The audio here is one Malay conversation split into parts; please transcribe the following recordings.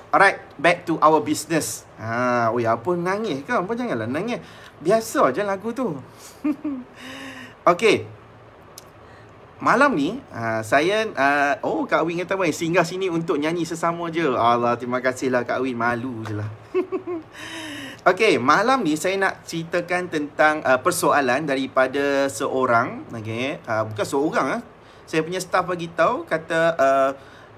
Alright, back to our business. Apa nangis ke? Apa janganlah nangis. Biasa je lagu tu. Okay. Malam ni, saya... Kak Win kata, singgah sini untuk nyanyi sesama je. Allah, terima kasihlah Kak Win. Malu je lah. Okay, malam ni saya nak ceritakan tentang persoalan daripada seorang. Okay, bukan seorang. Saya punya staff bagi tahu, kata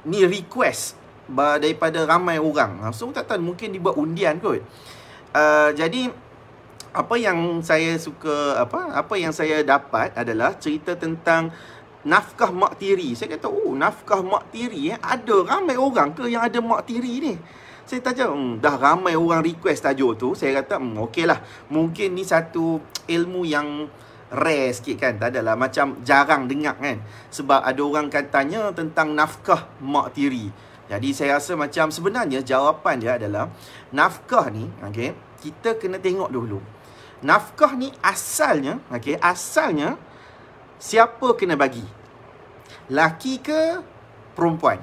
ni request daripada ramai orang. So tak tahu, mungkin dibuat undian kot. Jadi apa yang saya suka, apa yang saya dapat adalah cerita tentang nafkah mak tiri. Saya kata, nafkah mak tiri, ada ramai orang ke yang ada mak tiri ni? Saya tanya, dah ramai orang request tajuk tu. Saya kata, okey lah, mungkin ni satu ilmu yang rare sikit kan. Tak adalah, macam jarang dengar kan. Sebab ada orang tanya tentang nafkah mak tiri. Jadi saya rasa macam sebenarnya jawapan dia adalah, nafkah ni, okay, kita kena tengok dulu. Nafkah ni asalnya, okay, asalnya siapa kena bagi? Laki ke perempuan?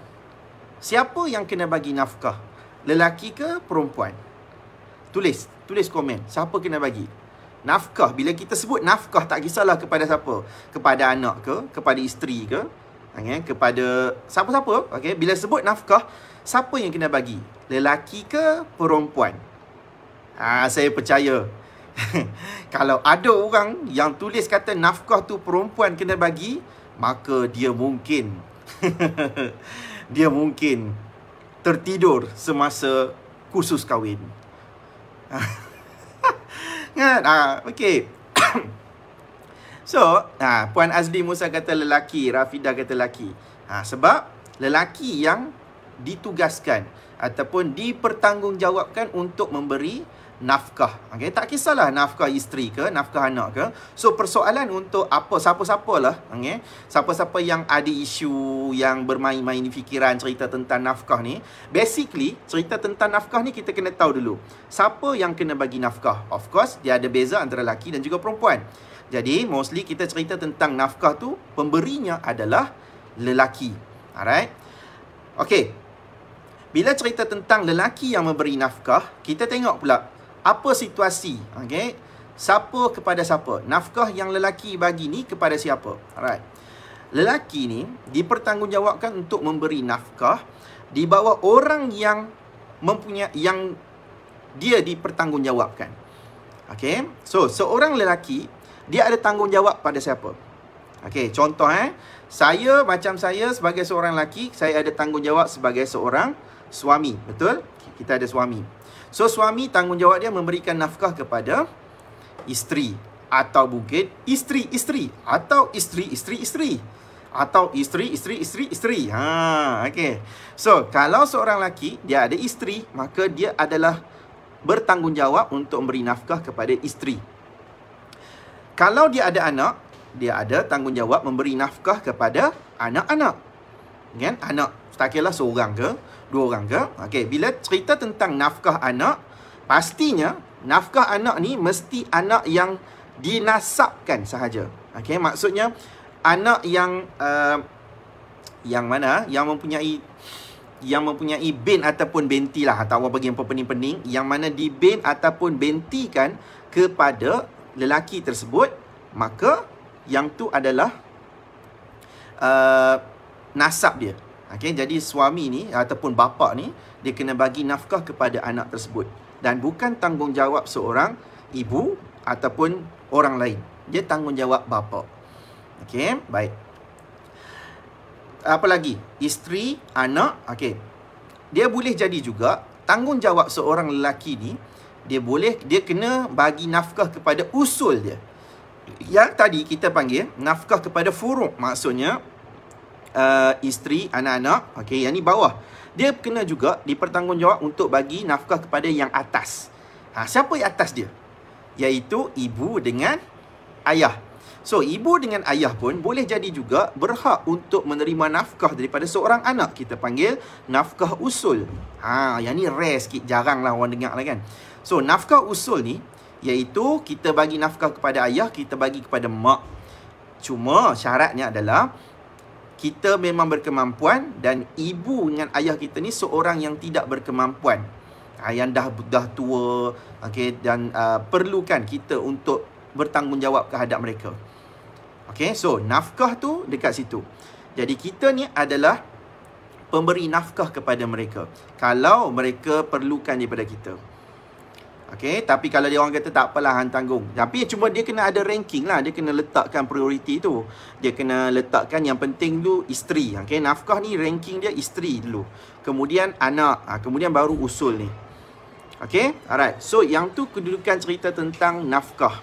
Siapa yang kena bagi nafkah? Lelaki ke perempuan? Tulis komen. Siapa kena bagi? Nafkah. Bila kita sebut nafkah, tak kisahlah kepada siapa. Kepada anak ke? Kepada isteri ke? Okay, kepada siapa-siapa. Okay, bila sebut nafkah, siapa yang kena bagi? Lelaki ke perempuan? Saya percaya. Kalau ada orang yang tulis kata nafkah tu perempuan kena bagi, maka dia mungkin dia mungkin tertidur semasa kursus kahwin. Okey. So, Puan Azli Musa kata lelaki, Rafidah kata lelaki. Sebab lelaki yang ditugaskan ataupun dipertanggungjawabkan untuk memberi nafkah. Okay? Tak kisahlah nafkah isteri ke, nafkah anak ke. So, persoalan untuk siapa-siapalah, okay? Siapa-siapa yang ada isu, yang bermain-main di fikiran cerita tentang nafkah ni. Basically, cerita tentang nafkah ni kita kena tahu dulu. Siapa yang kena bagi nafkah? Of course, dia ada beza antara lelaki dan juga perempuan. Jadi, mostly kita cerita tentang nafkah tu, pemberinya adalah lelaki. Alright? Okay. Bila cerita tentang lelaki yang memberi nafkah, kita tengok pula apa situasi, okay? Siapa kepada siapa? Nafkah yang lelaki bagi ni kepada siapa? Alright. Lelaki ni dipertanggungjawabkan untuk memberi nafkah di bawah orang yang yang dia dipertanggungjawabkan. Okay? So, seorang lelaki, dia ada tanggungjawab pada siapa? Okay, contoh saya sebagai seorang lelaki, saya ada tanggungjawab sebagai seorang suami. Betul? Kita ada suami. So, suami tanggungjawab dia memberikan nafkah kepada isteri. Atau mungkin isteri-isteri. Atau isteri-isteri-isteri. Atau isteri-isteri-isteri-isteri. Okay. So, kalau seorang lelaki, dia ada isteri, maka dia adalah bertanggungjawab untuk memberi nafkah kepada isteri. Kalau dia ada anak, dia ada tanggungjawab memberi nafkah kepada anak-anak. Kan? Anak. Tak kira lah seorang ke, dua orang ke. Okey, bila cerita tentang nafkah anak, pastinya nafkah anak ni mesti anak yang dinasabkan sahaja. Okey, maksudnya anak yang mana? Yang mempunyai bin ataupun binti lah. Tak apa bagi yang pening-pening. Yang mana di bin ataupun bintikan kepada lelaki tersebut, maka yang tu adalah nasab dia. Okay, jadi suami ni ataupun bapa ni, dia kena bagi nafkah kepada anak tersebut. Dan bukan tanggungjawab seorang ibu ataupun orang lain. Dia tanggungjawab bapa. Okay, baik. Apa lagi? Isteri, anak. Okay. Dia boleh jadi juga tanggungjawab seorang lelaki ni, dia kena bagi nafkah kepada usul dia. Yang tadi kita panggil nafkah kepada furu'. Maksudnya isteri, anak-anak, okey, yang ni bawah. Dia kena juga dipertanggungjawab untuk bagi nafkah kepada yang atas. Siapa yang atas dia? Iaitu ibu dengan ayah. So, ibu dengan ayah pun boleh jadi juga berhak untuk menerima nafkah daripada seorang anak. Kita panggil nafkah usul. Yang ni rare sikit, jarang lah orang dengar lah kan. So, nafkah usul ni, iaitu kita bagi nafkah kepada ayah, kita bagi kepada mak. Cuma syaratnya adalah kita memang berkemampuan dan ibu dengan ayah kita ni seorang yang tidak berkemampuan. Yang dah tua, okey, dan perlukan kita untuk bertanggungjawab kehadap mereka. Okey, so nafkah tu dekat situ. Jadi kita ni adalah pemberi nafkah kepada mereka kalau mereka perlukan daripada kita. Okey, tapi kalau dia orang kata tak apalah, hang tanggung. Tapi cuma dia kena ada ranking lah. Dia kena letakkan prioriti tu. Dia kena letakkan yang penting dulu isteri. Okey, nafkah ni ranking dia isteri dulu. Kemudian anak. Kemudian baru usul ni. Okey, alright. So yang tu kedudukan cerita tentang nafkah.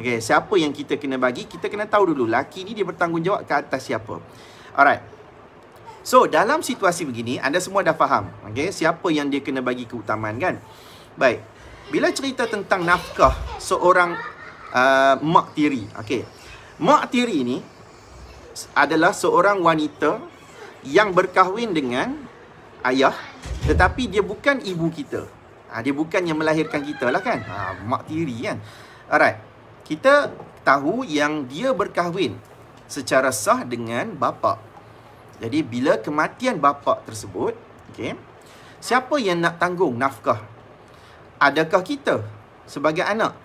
Okey, siapa yang kita kena bagi? Kita kena tahu dulu laki ni dia bertanggungjawab ke atas siapa. Alright. So dalam situasi begini anda semua dah faham. Okey, siapa yang dia kena bagi keutamaan kan? Baik. Bila cerita tentang nafkah seorang mak tiri. Okey. Mak tiri ni adalah seorang wanita yang berkahwin dengan ayah, tetapi dia bukan ibu kita. Dia bukan yang melahirkan kita lah kan. Mak tiri kan. Alright. Kita tahu yang dia berkahwin secara sah dengan bapa. Jadi bila kematian bapa tersebut, okey, siapa yang nak tanggung nafkah? Adakah kita sebagai anak?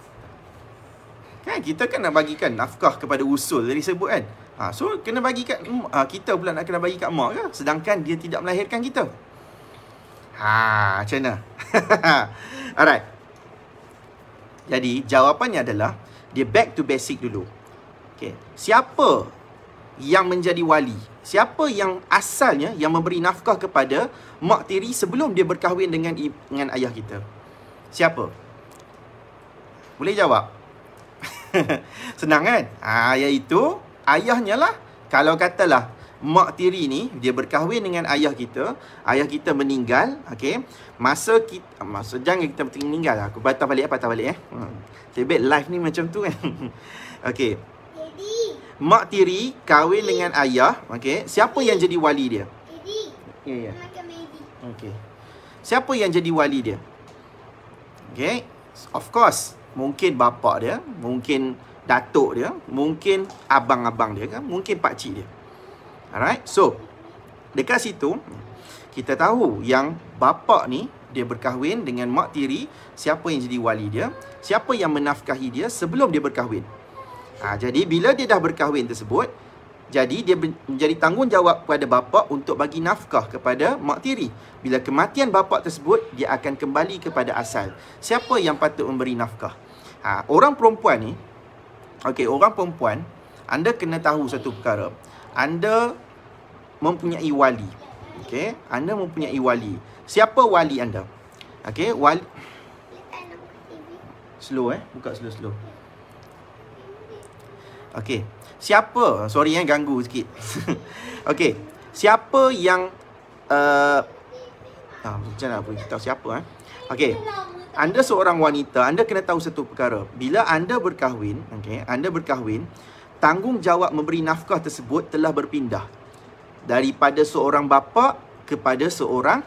Kan kita kan nak bagikan nafkah kepada usul tadi sebut kan. So kena bagi kat kita pula nak kena bagi kat mak ke? Sedangkan dia tidak melahirkan kita. Macam mana? Alright. Jadi jawapannya adalah dia back to basic dulu. Okay. Siapa yang menjadi wali? Siapa yang asalnya yang memberi nafkah kepada mak tiri sebelum dia berkahwin dengan ayah kita? Siapa? Boleh jawab? Senang kan? Iaitu ayahnya lah. Kalau katalah mak tiri ni dia berkahwin dengan ayah kita meninggal, okey. Masa jangan kita meninggal lah. Aku patah balik. Sebab live ni macam tu kan. Okey. Mak tiri kahwin dengan ayah, okey. Siapa yang jadi wali dia? Ya. Okey. Siapa yang jadi wali dia? Okay, of course, mungkin bapa dia, mungkin datuk dia, mungkin abang-abang dia kan, mungkin pakcik dia. Alright, so dekat situ kita tahu yang bapa ni dia berkahwin dengan mak tiri. Siapa yang jadi wali dia? Siapa yang menafkahi dia sebelum dia berkahwin? Jadi bila dia dah berkahwin tersebut, jadi dia menjadi tanggungjawab kepada bapa untuk bagi nafkah kepada mak tiri. Bila kematian bapa tersebut, dia akan kembali kepada asal. Siapa yang patut memberi nafkah? Orang perempuan ni, okey, orang perempuan, anda kena tahu satu perkara. Anda mempunyai wali. Okey, anda mempunyai wali. Siapa wali anda? Okey, wali. Slow buka slow. Okey. Siapa? Sorry ganggu sikit. Okey. Siapa yang macam mana pun kita tahu siapa Okey. Anda seorang wanita, anda kena tahu satu perkara. Bila anda berkahwin, okey, anda berkahwin, tanggungjawab memberi nafkah tersebut telah berpindah daripada seorang bapa kepada seorang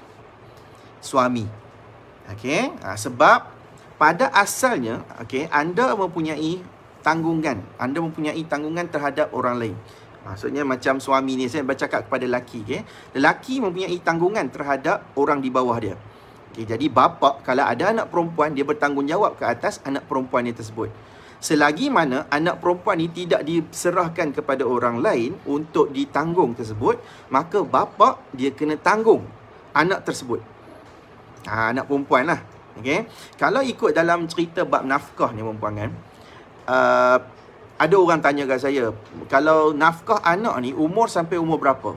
suami. Okey, sebab pada asalnya, okey, anda mempunyai tanggungan. Anda mempunyai tanggungan terhadap orang lain. Maksudnya macam suami ni, saya bercakap kepada lelaki. Okay? Lelaki mempunyai tanggungan terhadap orang di bawah dia. Okay, jadi bapa kalau ada anak perempuan, dia bertanggungjawab ke atas anak perempuan ni tersebut. Selagi mana anak perempuan ni tidak diserahkan kepada orang lain untuk ditanggung tersebut, maka bapa dia kena tanggung anak tersebut. Anak perempuan lah. Okay? Kalau ikut dalam cerita bab nafkah ni perempuan kan, ada orang tanya kat saya, kalau nafkah anak ni umur sampai umur berapa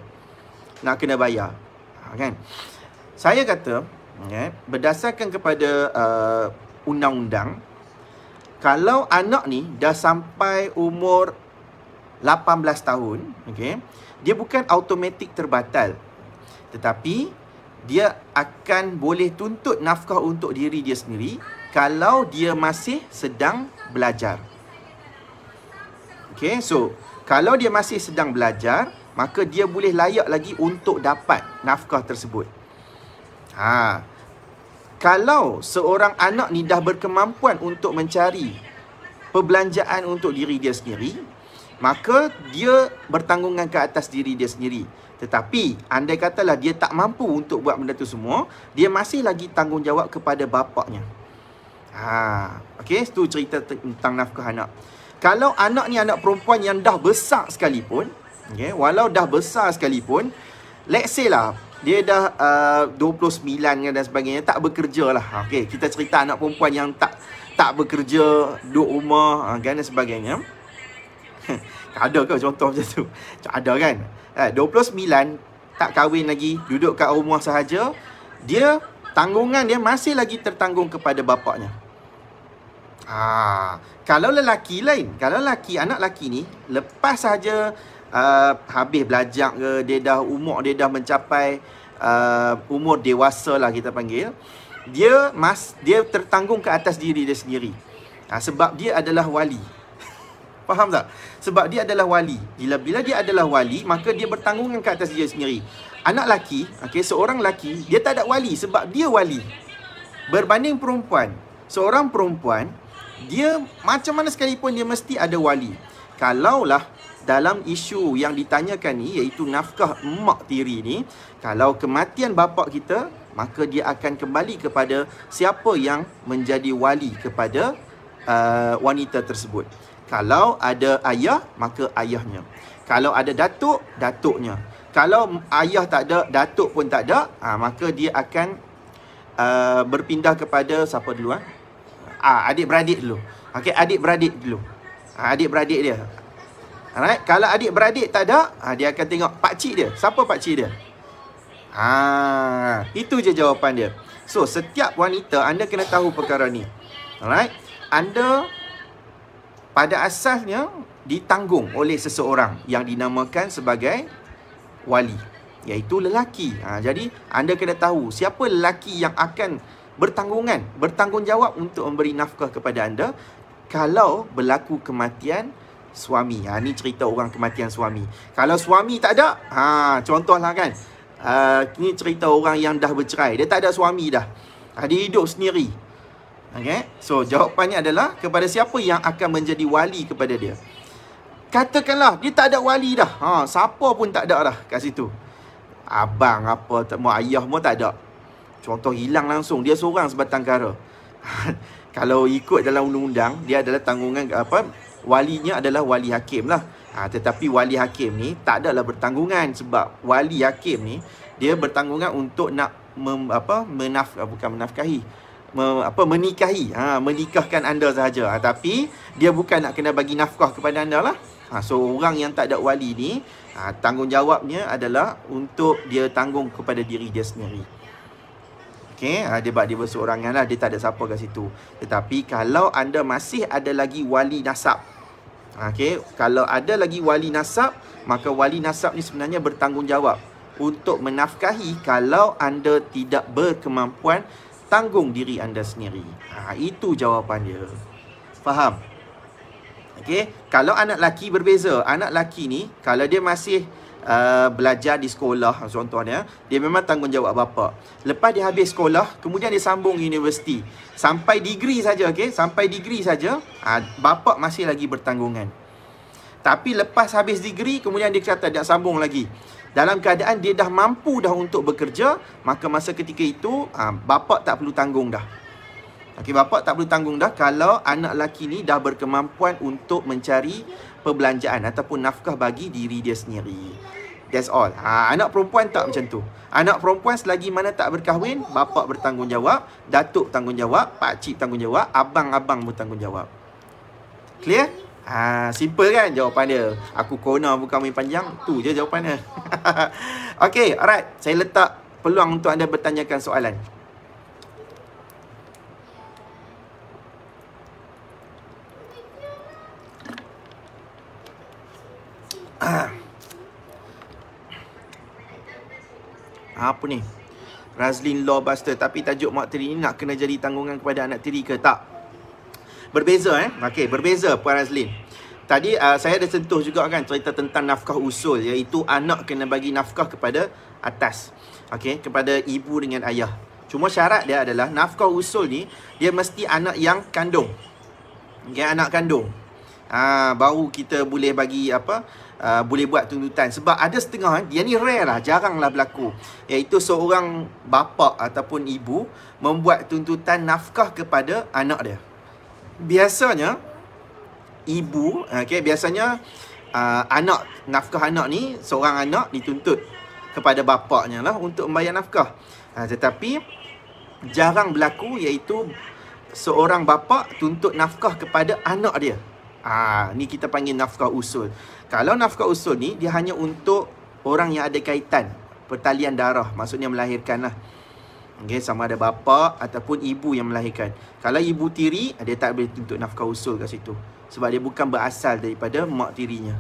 nak kena bayar? Kan? Saya kata, berdasarkan kepada undang-undang, kalau anak ni dah sampai umur 18 tahun, dia bukan automatik terbatal, tetapi dia akan boleh tuntut nafkah untuk diri dia sendiri kalau dia masih sedang belajar. Okay, so kalau dia masih sedang belajar, maka dia boleh layak lagi untuk dapat nafkah tersebut. Kalau seorang anak ni dah berkemampuan untuk mencari perbelanjaan untuk diri dia sendiri, maka dia bertanggungan ke atas diri dia sendiri. Tetapi andai katalah dia tak mampu untuk buat benda tu semua, dia masih lagi tanggungjawab kepada bapaknya. Okey, itu cerita tentang nafkah anak. Kalau anak ni anak perempuan yang dah besar sekalipun, okay, walau dah besar sekalipun, let's say lah dia dah 29 dan sebagainya, tak bekerja lah. Okay, kita cerita anak perempuan yang tak bekerja, duduk rumah dan sebagainya. Ada ke contoh macam tu? Ada kan? 29, tak kahwin lagi, duduk kat rumah sahaja, dia tanggungan dia masih lagi tertanggung kepada bapaknya. Kalau lelaki lain, kalau lelaki, anak lelaki ni lepas sahaja habis belajar ke, umur dia dah mencapai umur dewasa lah kita panggil, dia tertanggung ke atas diri dia sendiri. Sebab dia adalah wali. Faham tak? Sebab dia adalah wali. Bila dia adalah wali, maka dia bertanggungan ke atas dia sendiri. Anak lelaki, seorang lelaki, dia tak ada wali sebab dia wali. Berbanding perempuan, seorang perempuan, dia macam mana sekalipun dia mesti ada wali. Kalaulah dalam isu yang ditanyakan ni, iaitu nafkah emak tiri ni, kalau kematian bapa kita, maka dia akan kembali kepada siapa yang menjadi wali kepada wanita tersebut. Kalau ada ayah, maka ayahnya. Kalau ada datuk, datuknya. Kalau ayah tak ada, datuk pun tak ada, maka dia akan berpindah kepada siapa dulu? Adik-beradik dulu. Okey, adik-beradik dulu. Adik-beradik dia. Alright, kalau adik-beradik tak ada, dia akan tengok pakcik dia. Siapa pakcik dia? Itu je jawapan dia. So, setiap wanita, anda kena tahu perkara ni. Alright, anda pada asasnya ditanggung oleh seseorang yang dinamakan sebagai wali, iaitu lelaki. Jadi, anda kena tahu siapa lelaki yang akan bertanggungjawab untuk memberi nafkah kepada anda kalau berlaku kematian suami. Ni cerita orang kematian suami. Kalau suami tak ada, contohlah kan, ni cerita orang yang dah bercerai, dia tak ada suami dah, dia hidup sendiri. Okay? So, jawapannya adalah kepada siapa yang akan menjadi wali kepada dia. Katakanlah dia tak ada wali dah, siapa pun tak ada dah kat situ. Abang apa, ayah pun tak ada. Contoh hilang langsung, dia seorang sebatang kara. Kalau ikut dalam undang-undang, dia adalah tanggungan walinya adalah wali hakim lah. Tetapi wali hakim ni tak adalah bertanggungan, sebab wali hakim ni dia bertanggungan untuk nak menikahi, menikahkan anda sahaja. Tapi dia bukan nak kena bagi nafkah kepada anda lah. So orang yang tak ada wali ni, tanggungjawabnya adalah untuk dia tanggung kepada diri dia sendiri. Okay, dia berseorangan lah, dia tak ada siapa kat situ. Tetapi kalau anda masih ada lagi wali nasab, kalau ada lagi wali nasab, maka wali nasab ni sebenarnya bertanggungjawab untuk menafkahi kalau anda tidak berkemampuan tanggung diri anda sendiri. Itu jawapan dia. Faham? Okey, kalau anak lelaki berbeza. Anak lelaki ni, kalau dia masih belajar di sekolah, contohnya, dia memang tanggungjawab bapa. Lepas dia habis sekolah, kemudian dia sambung universiti. Sampai degree saja, okey? Sampai degree saja, bapa masih lagi bertanggungan. Tapi lepas habis degree, kemudian dia kata tak sambung lagi. Dalam keadaan dia dah mampu dah untuk bekerja, maka masa ketika itu, bapa tak perlu tanggung dah. Okey, bapa tak perlu tanggung dah kalau anak lelaki ni dah berkemampuan untuk mencari perbelanjaan ataupun nafkah bagi diri dia sendiri. That's all. Anak perempuan tak macam tu. Anak perempuan selagi mana tak berkahwin, bapa bertanggungjawab, datuk tanggungjawab, pakcik tanggungjawab, abang-abang bertanggungjawab. Clear? Simple kan jawapan dia. Aku corner bukan main panjang. Tu je jawapan dia. Okay, alright. Saya letak peluang untuk anda bertanyakan soalan. Apa ni? Razlin Law Buster. Tapi tajuk mak tiri ni nak kena jadi tanggungan kepada anak tiri ke tak? Berbeza Okey, berbeza Puan Razlin. Tadi saya ada sentuh juga kan cerita tentang nafkah usul, iaitu anak kena bagi nafkah kepada atas. Okey, kepada ibu dengan ayah. Cuma syarat dia adalah nafkah usul ni dia mesti anak yang kandung. Okey, anak kandung. baru kita boleh bagi boleh buat tuntutan. Sebab ada setengah, dia ni rare lah, jarang lah berlaku, iaitu seorang bapa ataupun ibu membuat tuntutan nafkah kepada anak dia. Biasanya ibu, biasanya nafkah anak ni, seorang anak dituntut kepada bapaknya lah untuk membayar nafkah. Tetapi jarang berlaku, iaitu seorang bapa tuntut nafkah kepada anak dia. Ni kita panggil nafkah usul. Kalau nafkah usul ni, dia hanya untuk orang yang ada kaitan pertalian darah, maksudnya melahirkan lah. Sama ada bapa ataupun ibu yang melahirkan. Kalau ibu tiri, dia tak boleh tuntut nafkah usul kat situ, sebab dia bukan berasal daripada mak tirinya.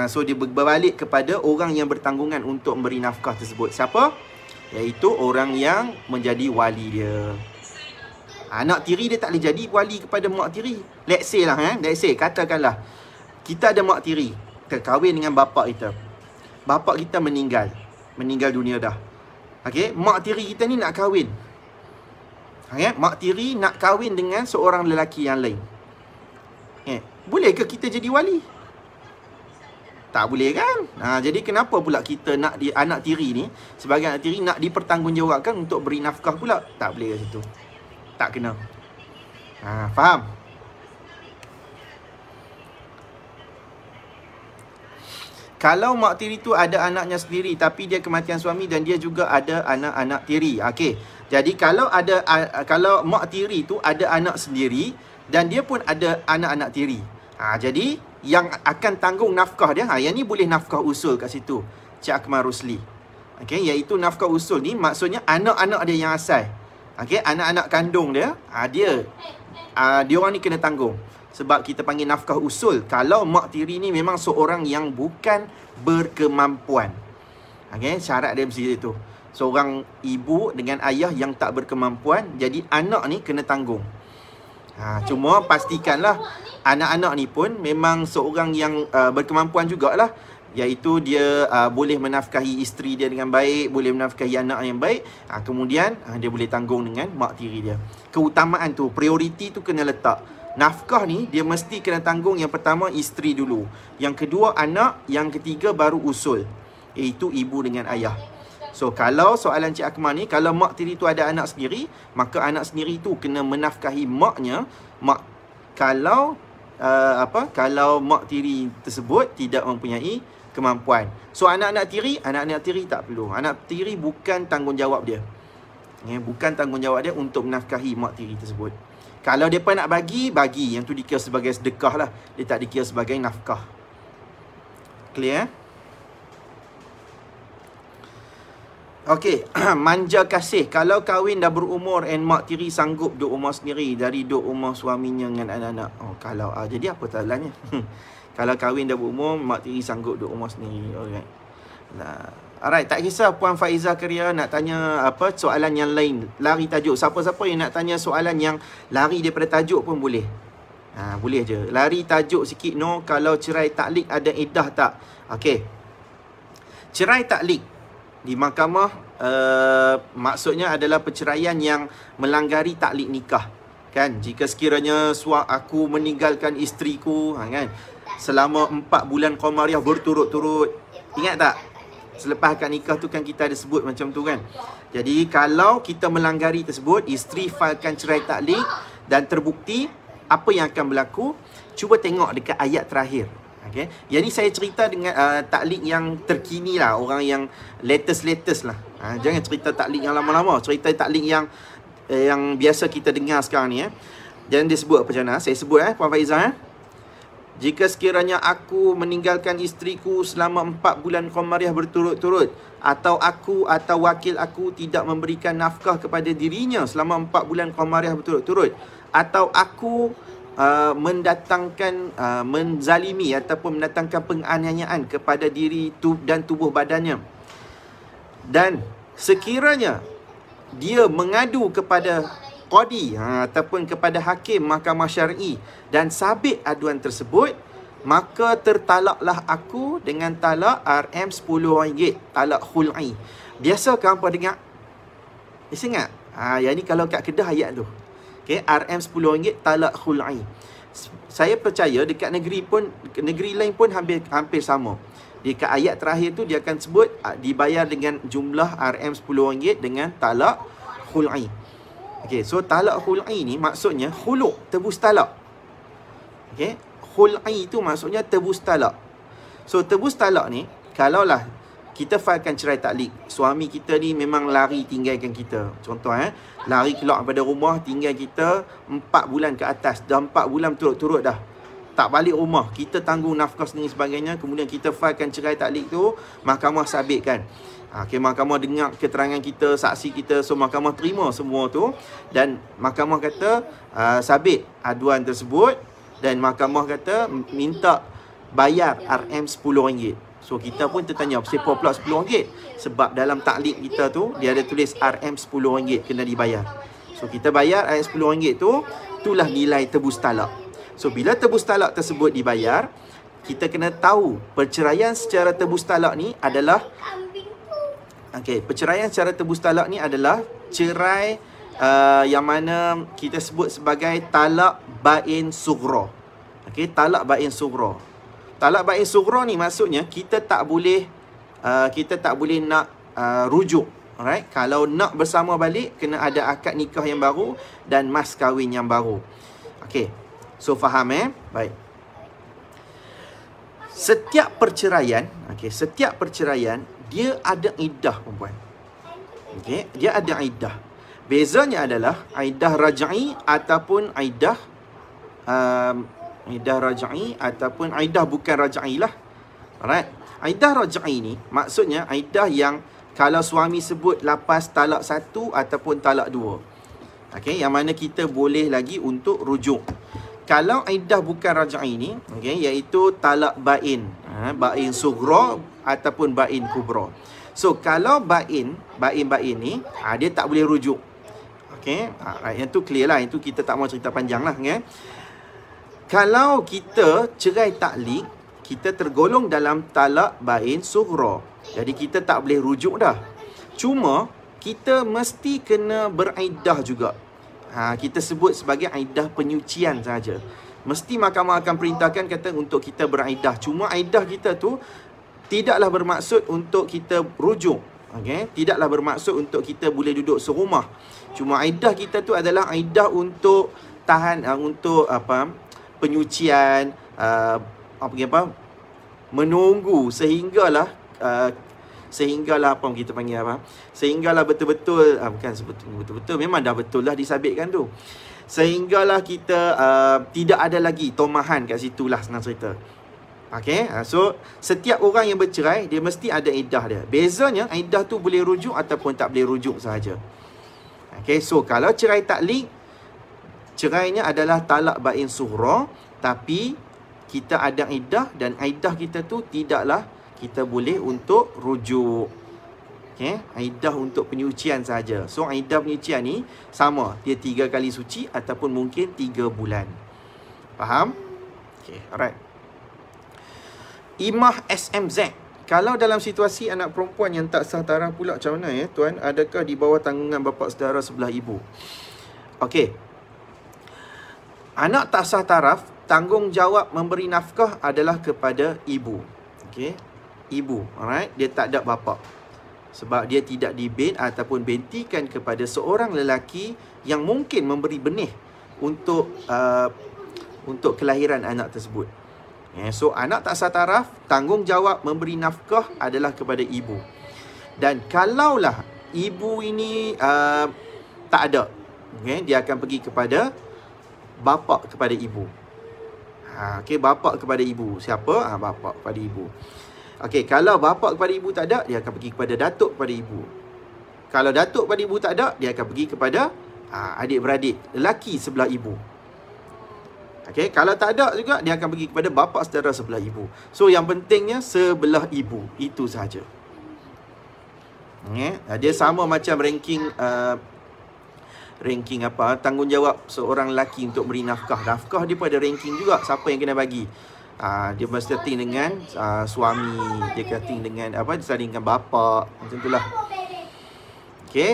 So dia berbalik kepada orang yang bertanggungan untuk memberi nafkah tersebut. Siapa? Iaitu orang yang menjadi wali dia. Anak tiri dia tak boleh jadi wali kepada mak tiri. Let's say lah, katakanlah kita ada mak tiri, kita kahwin dengan bapa kita. Bapa kita meninggal dunia dah. Mak tiri kita ni nak kahwin. Mak tiri nak kahwin dengan seorang lelaki yang lain. Boleh ke kita jadi wali? Tak boleh kan? Jadi kenapa pula kita nak anak tiri ni, sebagai anak tiri, nak dipertanggungjawabkan untuk beri nafkah pula? Tak boleh kat situ. Tak kena. Faham? Kalau mak tiri tu ada anaknya sendiri, tapi dia kematian suami dan dia juga ada anak-anak tiri. Jadi kalau mak tiri tu ada anak sendiri dan dia pun ada anak-anak tiri. Jadi yang akan tanggung nafkah dia, yang ni boleh nafkah usul kat situ, Cik Akmal Rusli. Iaitu nafkah usul ni maksudnya anak-anak dia yang asal. Anak-anak kandung dia, dia orang ni kena tanggung. Sebab kita panggil nafkah usul kalau mak tiri ni memang seorang yang bukan berkemampuan. Syarat dia mesti itu. Seorang ibu dengan ayah yang tak berkemampuan, jadi anak ni kena tanggung. Cuma pastikanlah anak-anak ni pun memang seorang yang berkemampuan jugalah, iaitu dia boleh menafkahi isteri dia dengan baik, boleh menafkahi anak yang baik. Kemudian dia boleh tanggung dengan mak tiri dia. Keutamaan tu, prioriti tu kena letak. Nafkah ni dia mesti kena tanggung yang pertama isteri dulu, yang kedua anak, yang ketiga baru usul, iaitu ibu dengan ayah. So kalau soalan Cik Akmal ni, kalau mak tiri tu ada anak sendiri, maka anak sendiri tu kena menafkahi maknya. Kalau mak tiri tersebut tidak mempunyai kemampuan. So anak-anak tiri tak perlu. Anak tiri bukan tanggungjawab dia. Bukan tanggungjawab dia untuk menafkahi mak tiri tersebut. Kalau mereka nak bagi, yang tu dikira sebagai sedekah lah. Dia tak dikira sebagai nafkah. Clear? Manja kasih. Kalau kahwin dah berumur and mak tiri sanggup duduk rumah sendiri dari duduk rumah suaminya dengan anak-anak. Jadi apa salahnya? Kalau kahwin dah berumur, mak tiri sanggup duduk rumah sendiri. Alright, tak kisah Puan Faizah Keria nak tanya soalan yang lain, lari tajuk. Siapa-siapa yang nak tanya soalan yang lari daripada tajuk pun boleh. Boleh je. Lari tajuk sikit kalau cerai taklik ada iddah tak? Cerai taklik di mahkamah maksudnya adalah perceraian yang melanggari taklik nikah. Jika sekiranya aku meninggalkan isteriku selama 4 bulan Qamariah berturut-turut. Ingat tak? Selepas akad nikah tu kan kita ada sebut macam tu kan. Jadi kalau kita melanggari tersebut, isteri failkan cerai taklik dan terbukti, apa yang akan berlaku? Cuba tengok dekat ayat terakhir. Yang ni saya cerita dengan taklik yang terkini lah, orang yang latest lah. Jangan cerita taklik yang lama-lama, cerita taklik yang biasa kita dengar sekarang ni. Jangan disebut apa macam mana. Saya sebut Puan Faizah. Jika sekiranya aku meninggalkan isteriku selama 4 bulan Qamariah berturut-turut, atau aku atau wakil aku tidak memberikan nafkah kepada dirinya selama 4 bulan Qamariah berturut-turut, atau aku menzalimi ataupun mendatangkan penganiayaan kepada diri dan tubuh badannya, dan sekiranya dia mengadu kepada qadi ataupun kepada hakim mahkamah syar'i dan sabit aduan tersebut, maka tertalaklah aku dengan talak RM RM10, talak khul'i. Biasa kan apa dengar? Ingat? Yang ni kalau kat Kedah ayat tu. RM RM10 talak khul'i. Saya percaya dekat negeri lain pun hampir sama. Dekat ayat terakhir tu dia akan sebut dibayar dengan jumlah RM10 dengan talak khul'i. Okey, so talak khul'i ni maksudnya khulu', tebus talak. Okey, khul'i tu maksudnya tebus talak. So tebus talak ni, kalaulah kita failkan cerai taklik, suami kita ni memang lari tinggalkan kita. Contoh lari keluar daripada rumah, tinggal kita 4 bulan ke atas, dah 4 bulan turut-turut dah tak balik rumah, kita tanggung nafkah sendiri sebagainya, kemudian kita failkan cerai taklik tu, mahkamah sabitkan. Okay, mahkamah dengar keterangan kita, saksi kita, so mahkamah terima semua tu, dan mahkamah kata sabit aduan tersebut, dan mahkamah kata minta bayar RM10. So kita pun tertanya, kenapa pula RM10? Sebab dalam taklik kita tu dia ada tulis RM10 kena dibayar. So kita bayar RM10 tu, itulah nilai tebus talak. So bila tebus talak tersebut dibayar, kita kena tahu perceraian secara tebus talak ni adalah perceraian secara tebus talak ni adalah cerai yang mana kita sebut sebagai talak bain sughra. Talak bain sughra. Talak bain sughra ni maksudnya kita tak boleh nak rujuk. Alright, kalau nak bersama balik kena ada akad nikah yang baru dan mas kahwin yang baru. So faham Baik. Setiap perceraian, dia ada iddah, perempuan. Dia ada iddah. Bezanya adalah iddah raj'i ataupun iddah raj'i ataupun iddah bukan raj'i lah. Alright. Iddah raj'i ni maksudnya iddah yang kalau suami sebut lepas talak 1 ataupun talak 2. Yang mana kita boleh lagi untuk rujuk. Kalau iddah bukan raj'i ni, iaitu talak bain, bain sughra ataupun bain kubra. So kalau bain ni, dia tak boleh rujuk. Yang tu clear lah, itu kita tak mau cerita panjang lah. Kalau kita cerai taklik, kita tergolong dalam talak bain sughra. Jadi kita tak boleh rujuk dah. Cuma kita mesti kena beriddah juga. Kita sebut sebagai iddah penyucian saja. Mesti mahkamah akan perintahkan kata untuk kita beriddah. Cuma iddah kita tu tidaklah bermaksud untuk kita rujuk. Tidaklah bermaksud untuk kita boleh duduk serumah. Cuma iddah kita tu adalah iddah untuk tahan untuk penyucian, menunggu sehinggalah apa kita panggil sehinggalah betul-betul bukan betul-betul memang dah betul lah disabitkan tu, sehinggalah kita tidak ada lagi tomahan kat situ lah, senang cerita. So setiap orang yang bercerai dia mesti ada iddah dia. Bezanya iddah tu boleh rujuk ataupun tak boleh rujuk sahaja. So kalau cerai taklik, cerainya adalah talak bain sughra, tapi kita ada iddah, dan iddah kita tu tidaklah kita boleh untuk rujuk. Iddah untuk penyucian saja. So iddah penyucian ni sama, dia 3 kali suci ataupun mungkin 3 bulan. Faham? Alright. Imah SMZ. Kalau dalam situasi anak perempuan yang tak sah taraf pula, macam mana tuan? Adakah di bawah tanggungan bapa saudara sebelah ibu? Anak tak sah taraf, tanggungjawab memberi nafkah adalah kepada ibu. Ibu, alright, dia tak ada bapa. Sebab dia tidak dibin ataupun bentikan kepada seorang lelaki yang mungkin memberi benih untuk kelahiran anak tersebut. So anak tak sah taraf, tanggungjawab memberi nafkah adalah kepada ibu. Dan kalaulah ibu ini tak ada, dia akan pergi kepada bapa kepada ibu. Bapa kepada ibu. Siapa? Bapa kepada ibu. Kalau bapa kepada ibu tak ada, dia akan pergi kepada datuk kepada ibu. Kalau datuk kepada ibu tak ada, dia akan pergi kepada adik-beradik lelaki sebelah ibu. Kalau tak ada juga, dia akan pergi kepada bapa saudara sebelah ibu. So yang pentingnya sebelah ibu, itu sahaja. Dia sama macam ranking tanggungjawab seorang lelaki untuk beri nafkah. Nafkah dia pun ada ranking juga, siapa yang kena bagi. Dia bersetting dengan suami, dia setting dengan setting dengan bapa, macam itulah.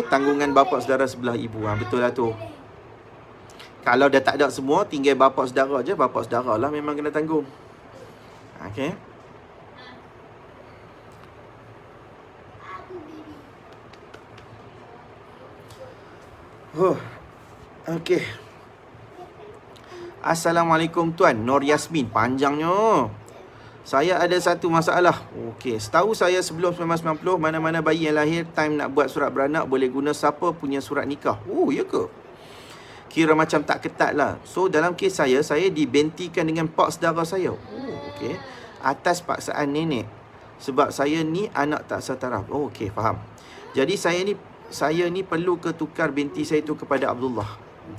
Tanggungan bapa saudara sebelah ibu, betul lah tu. Kalau dah tak ada semua, tinggal bapa saudara je. Bapa saudara lah memang kena tanggung. Okey. Okey. Assalamualaikum Tuan Nur Yasmin. Panjangnya. Saya ada satu masalah. Okey, setahu saya sebelum 1990, mana-mana bayi yang lahir time nak buat surat beranak boleh guna siapa punya surat nikah. Oh, ya ke? Kira macam tak ketat lah. So, dalam kes saya dibentikan dengan pak saudara saya. Oh, okey. Atas paksaan nenek. Sebab saya ni anak tak setaraf. Oh, okey, faham. Jadi, saya ni perlu ke tukar binti saya tu kepada Abdullah.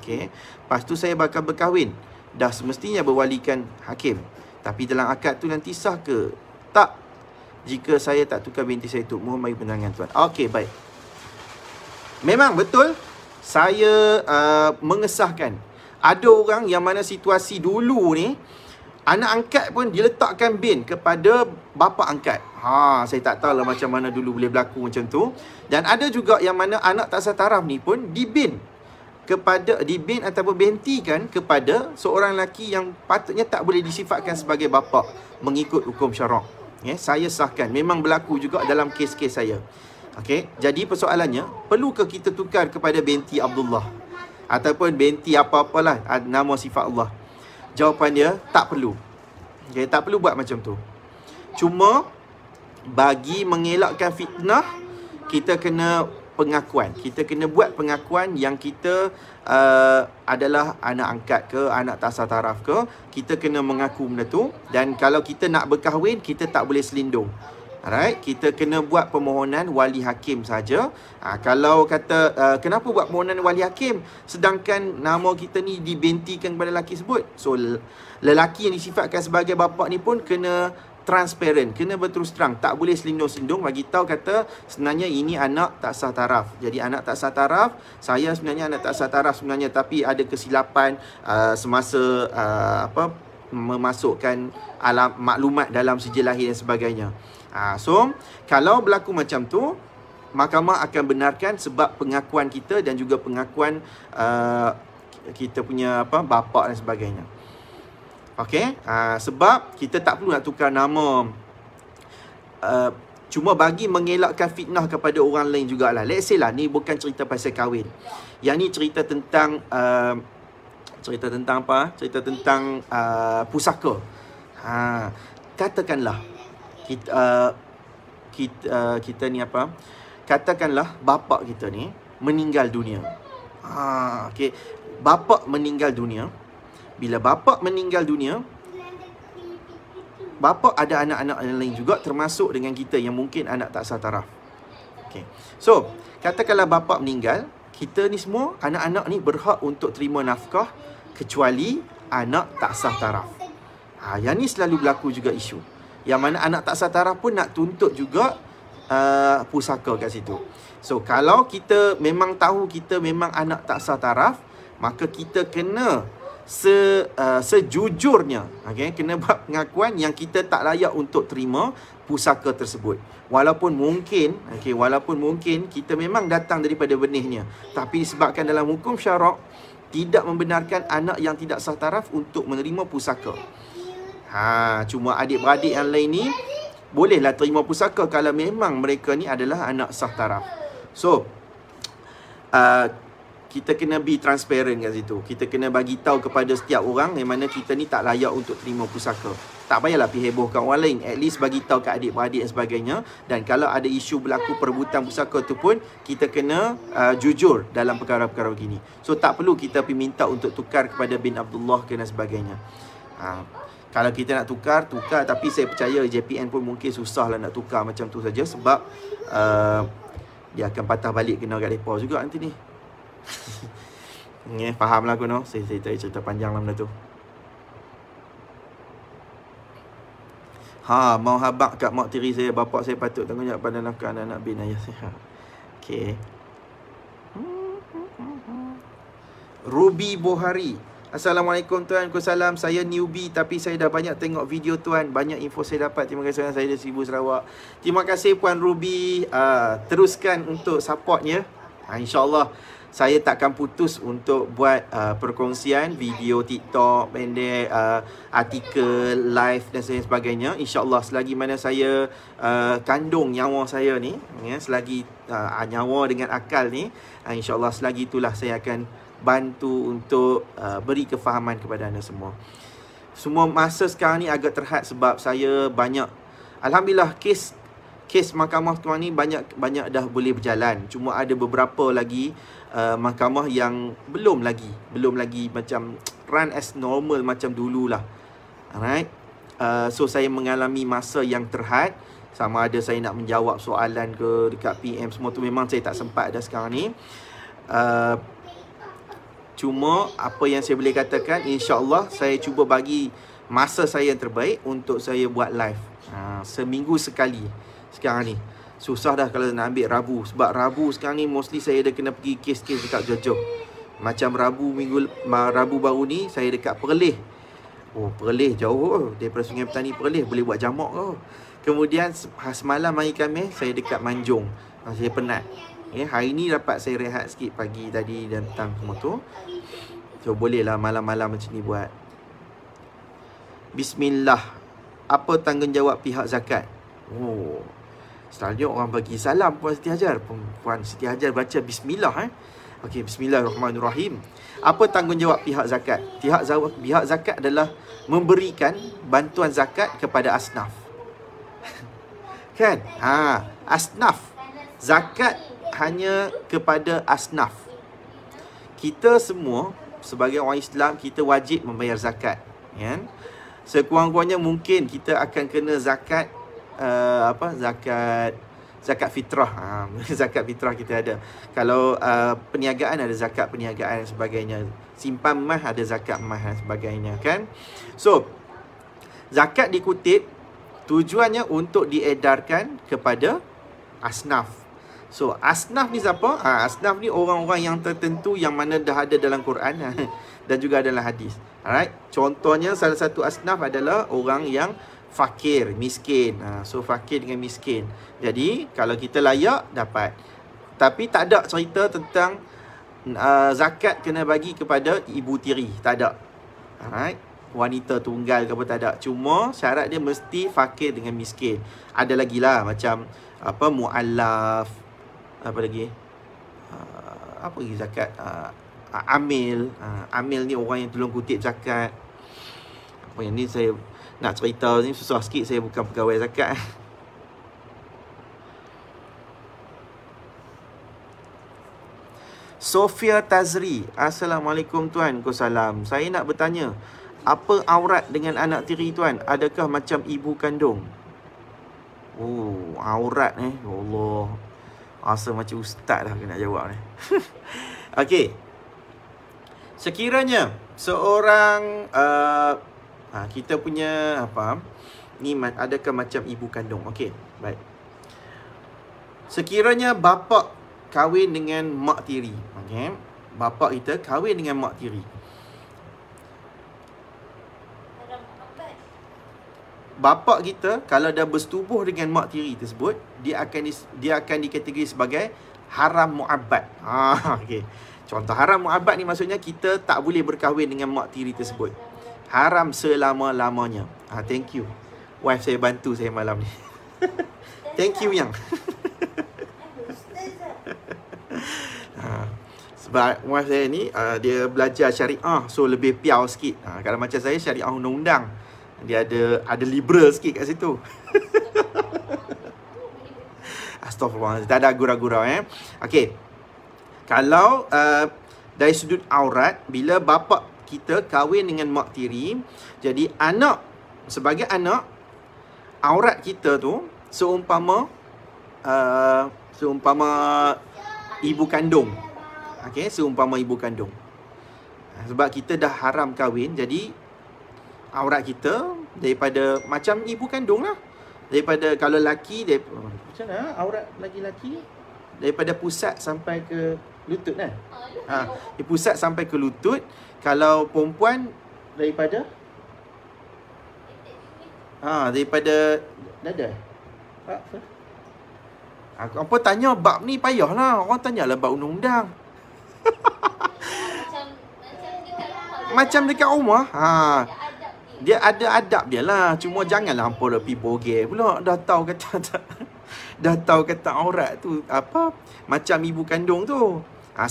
Okey. Lepas tu saya bakal berkahwin. Dah semestinya berwalikan hakim. Tapi dalam akad tu nanti sah ke tak jika saya tak tukar binti saya tu? Mohon bagi pandangan Tuan. Okey, baik. Memang betul saya mengesahkan. Ada orang yang mana situasi dulu ni, anak angkat pun diletakkan bin kepada bapa angkat. Saya tak tahu lah macam mana dulu boleh berlaku macam tu. Dan ada juga yang mana anak tak setaraf ni pun dibin ataupun bentikan kepada seorang lelaki yang patutnya tak boleh disifatkan sebagai bapa mengikut hukum syarak. Saya sahkan. Memang berlaku juga dalam kes-kes saya. Okey, jadi persoalannya, perlukah kita tukar kepada binti Abdullah ataupun binti apa-apalah nama sifat Allah? Jawapan dia, tak perlu. Okay, tak perlu buat macam tu. Cuma bagi mengelakkan fitnah, kita kena pengakuan. Kita kena buat pengakuan yang kita adalah anak angkat ke, anak tak setaraf ke. Kita kena mengaku benda tu. Dan kalau kita nak berkahwin, kita tak boleh selindung. Alright, kita kena buat permohonan wali hakim saja. Kalau kata kenapa buat permohonan wali hakim sedangkan nama kita ni dibentikan kepada lelaki sebut. So lelaki yang disifatkan sebagai bapa ni pun kena transparent, kena berterus terang, tak boleh selindung-selindung, bagi tahu kata sebenarnya ini anak tak sah taraf. Jadi anak tak sah taraf, saya sebenarnya anak tak sah taraf sebenarnya, tapi ada kesilapan semasa memasukkan maklumat dalam sijil lahir dan sebagainya. So kalau berlaku macam tu, mahkamah akan benarkan sebab pengakuan kita dan juga pengakuan kita punya bapa dan sebagainya. Okey, sebab kita tak perlu nak tukar nama. Cuma bagi mengelakkan fitnah kepada orang lain jugalah. Let's say lah, ni bukan cerita pasal kahwin. Yang ni cerita tentang cerita tentang apa? Cerita tentang pusaka. Katakanlah kita ni apa? Katakanlah bapa kita ni meninggal dunia. Okey, bapa meninggal dunia. Bila bapa meninggal dunia, bapa ada anak-anak yang lain juga termasuk dengan kita yang mungkin anak tak sah taraf. Okay. So, katakanlah bapa meninggal, kita ni semua, anak-anak ni berhak untuk terima nafkah kecuali anak tak sah taraf. Yang ni selalu berlaku juga isu. Yang mana anak tak sah taraf pun nak tuntut juga pusaka kat situ. So, kalau kita memang tahu kita memang anak tak sah taraf, maka kita kena sejujurnya, kena buat pengakuan yang kita tak layak untuk terima pusaka tersebut. Walaupun mungkin kita memang datang daripada benihnya, tapi disebabkan dalam hukum syarak tidak membenarkan anak yang tidak sah taraf untuk menerima pusaka. Cuma adik-beradik yang lain ni bolehlah terima pusaka kalau memang mereka ni adalah anak sah taraf. So kita kena be transparent kat situ. Kita kena bagi tahu kepada setiap orang yang mana kita ni tak layak untuk terima pusaka. Tak payahlah pergi hebohkan orang lain. At least bagi tahu kat adik-beradik dan sebagainya. Dan kalau ada isu berlaku perebutan pusaka tu pun, kita kena jujur dalam perkara-perkara begini. So tak perlu kita pergi minta untuk tukar kepada bin Abdullah dan sebagainya. Kalau kita nak tukar. Tapi saya percaya JPN pun mungkin susah lah nak tukar macam tu saja. Sebab dia akan patah balik kena kat mereka juga nanti ni. Faham lah aku no. Saya cerita panjang lah benda tu. Mau habak kat mak tiri saya, bapak saya patut tanggungjawab pada nafkah anak-anak bin ayah saya. Okay. Ruby Bohari. Assalamualaikum Tuan, Waalaikumsalam. Saya newbie tapi saya dah banyak tengok video Tuan. Banyak info saya dapat. Terima kasih. Saya dari Seribu Sarawak. Terima kasih Puan Ruby. Teruskan untuk supportnya. InsyaAllah saya takkan putus untuk buat perkongsian video TikTok pendek, artikel, live dan sebagainya. InsyaAllah selagi mana saya kandung nyawa saya ni, ya, selagi nyawa dengan akal ni, InsyaAllah selagi itulah saya akan bantu untuk beri kefahaman kepada anda semua. Semua masa sekarang ni agak terhad sebab saya banyak, alhamdulillah, kes mahkamah tuan ni banyak dah boleh berjalan. Cuma ada beberapa lagi mahkamah yang belum lagi macam run as normal macam dululah. Alright. So saya mengalami masa yang terhad. Sama ada saya nak menjawab soalan ke dekat PM semua tu memang saya tak sempat dah sekarang ni. Cuma apa yang saya boleh katakan, insya-Allah saya cuba bagi masa saya yang terbaik untuk saya buat live. Seminggu sekali sekarang ni. Susah dah kalau nak ambil Rabu. Sebab Rabu sekarang ni mostly saya dah kena pergi kes-kes dekat Johor. Macam Rabu baru ni saya dekat Perlis. Oh, Perlis jauh daripada Sungai Petani. Perlis boleh buat jamak tu. Kemudian semalam hari Khamis saya dekat Manjung. Saya penat. Hari ni dapat saya rehat sikit pagi tadi dan petang semua tu. So bolehlah malam-malam macam ni buat. Bismillah. Apa tanggungjawab pihak zakat? Oh, selalunya orang bagi salam Puan Siti Hajar. Puan Siti Hajar baca bismillah. Okey, bismillahirrahmanirrahim. Apa tanggungjawab pihak zakat? Pihak zakat adalah memberikan bantuan zakat kepada asnaf. Kan? Asnaf. Zakat hanya kepada asnaf. Kita semua sebagai orang Islam, kita wajib membayar zakat, kan? Sekurang-kurangnya mungkin kita akan kena zakat zakat fitrah. Zakat fitrah kita ada. Kalau perniagaan ada zakat perniagaan dan sebagainya. Simpan emas ada zakat emas dan sebagainya, kan? So, zakat dikutip tujuannya untuk diedarkan kepada asnaf. So, asnaf ni siapa? Asnaf ni orang-orang yang tertentu yang mana dah ada dalam Quran dan juga dalam hadis. Alright? Contohnya salah satu asnaf adalah orang yang fakir, miskin. So fakir dengan miskin. Jadi kalau kita layak dapat. Tapi tak ada cerita tentang zakat kena bagi kepada ibu tiri. Tak ada. Alright? Wanita tunggal ke apa tak ada. Cuma syarat dia mesti fakir dengan miskin. Ada lagi lah macam mu'allaf. Apa lagi? Apa lagi zakat? Amil. Amil ni orang yang tolong kutip zakat. Apa yang ni saya nak cerita ni susah sikit, saya bukan pegawai zakat. Sofia Tazri, Assalamualaikum tuan. Waalaikumsalam. Saya nak bertanya, apa aurat dengan anak tiri tuan? Adakah macam ibu kandung? Oh, aurat Ya Allah. Rasa macam ustaz dah kena jawab ni. Okey. Sekiranya seorang kita punya ni adakah macam ibu kandung? Okey, baik. Sekiranya bapa kahwin dengan mak tiri, okey. Bapa kita kahwin dengan mak tiri. Bapa kita kalau dah bersetubuh dengan mak tiri tersebut, dia akan dikategori sebagai haram muabbad. Okey. Contoh haram muabbad ni maksudnya kita tak boleh berkahwin dengan mak tiri tersebut. Haram selama-lamanya. Thank you. Wife saya bantu saya malam ni. Thank you yang. Sebab wife saya ni dia belajar syariah, so lebih piau sikit. Kalau macam saya syariah undang-undang, dia ada liberal sikit kat situ. Astaghfirullah, tak ada gurau-gurau Okey. Kalau dari sudut aurat, bila bapa kita kahwin dengan mak tiri, jadi anak, sebagai anak, aurat kita tu seumpama ibu kandung. Okey, seumpama ibu kandung. Sebab kita dah haram kahwin, jadi aurat kita daripada macam ibu kandung lah. Daripada kalau laki, macam mana aurat laki-laki? Daripada pusat sampai ke lutut kan? Di pusat sampai ke lutut. Kalau perempuan daripada daripada dada. Apa tanya bab ni payahlah. Orang tanyalah bab undang-undang. Macam dekat rumah. Dia ada adab dia lah. Cuma janganlah hampa dah pergi bogel pula. Dah tahu kata aurat tu apa, macam ibu kandung tu.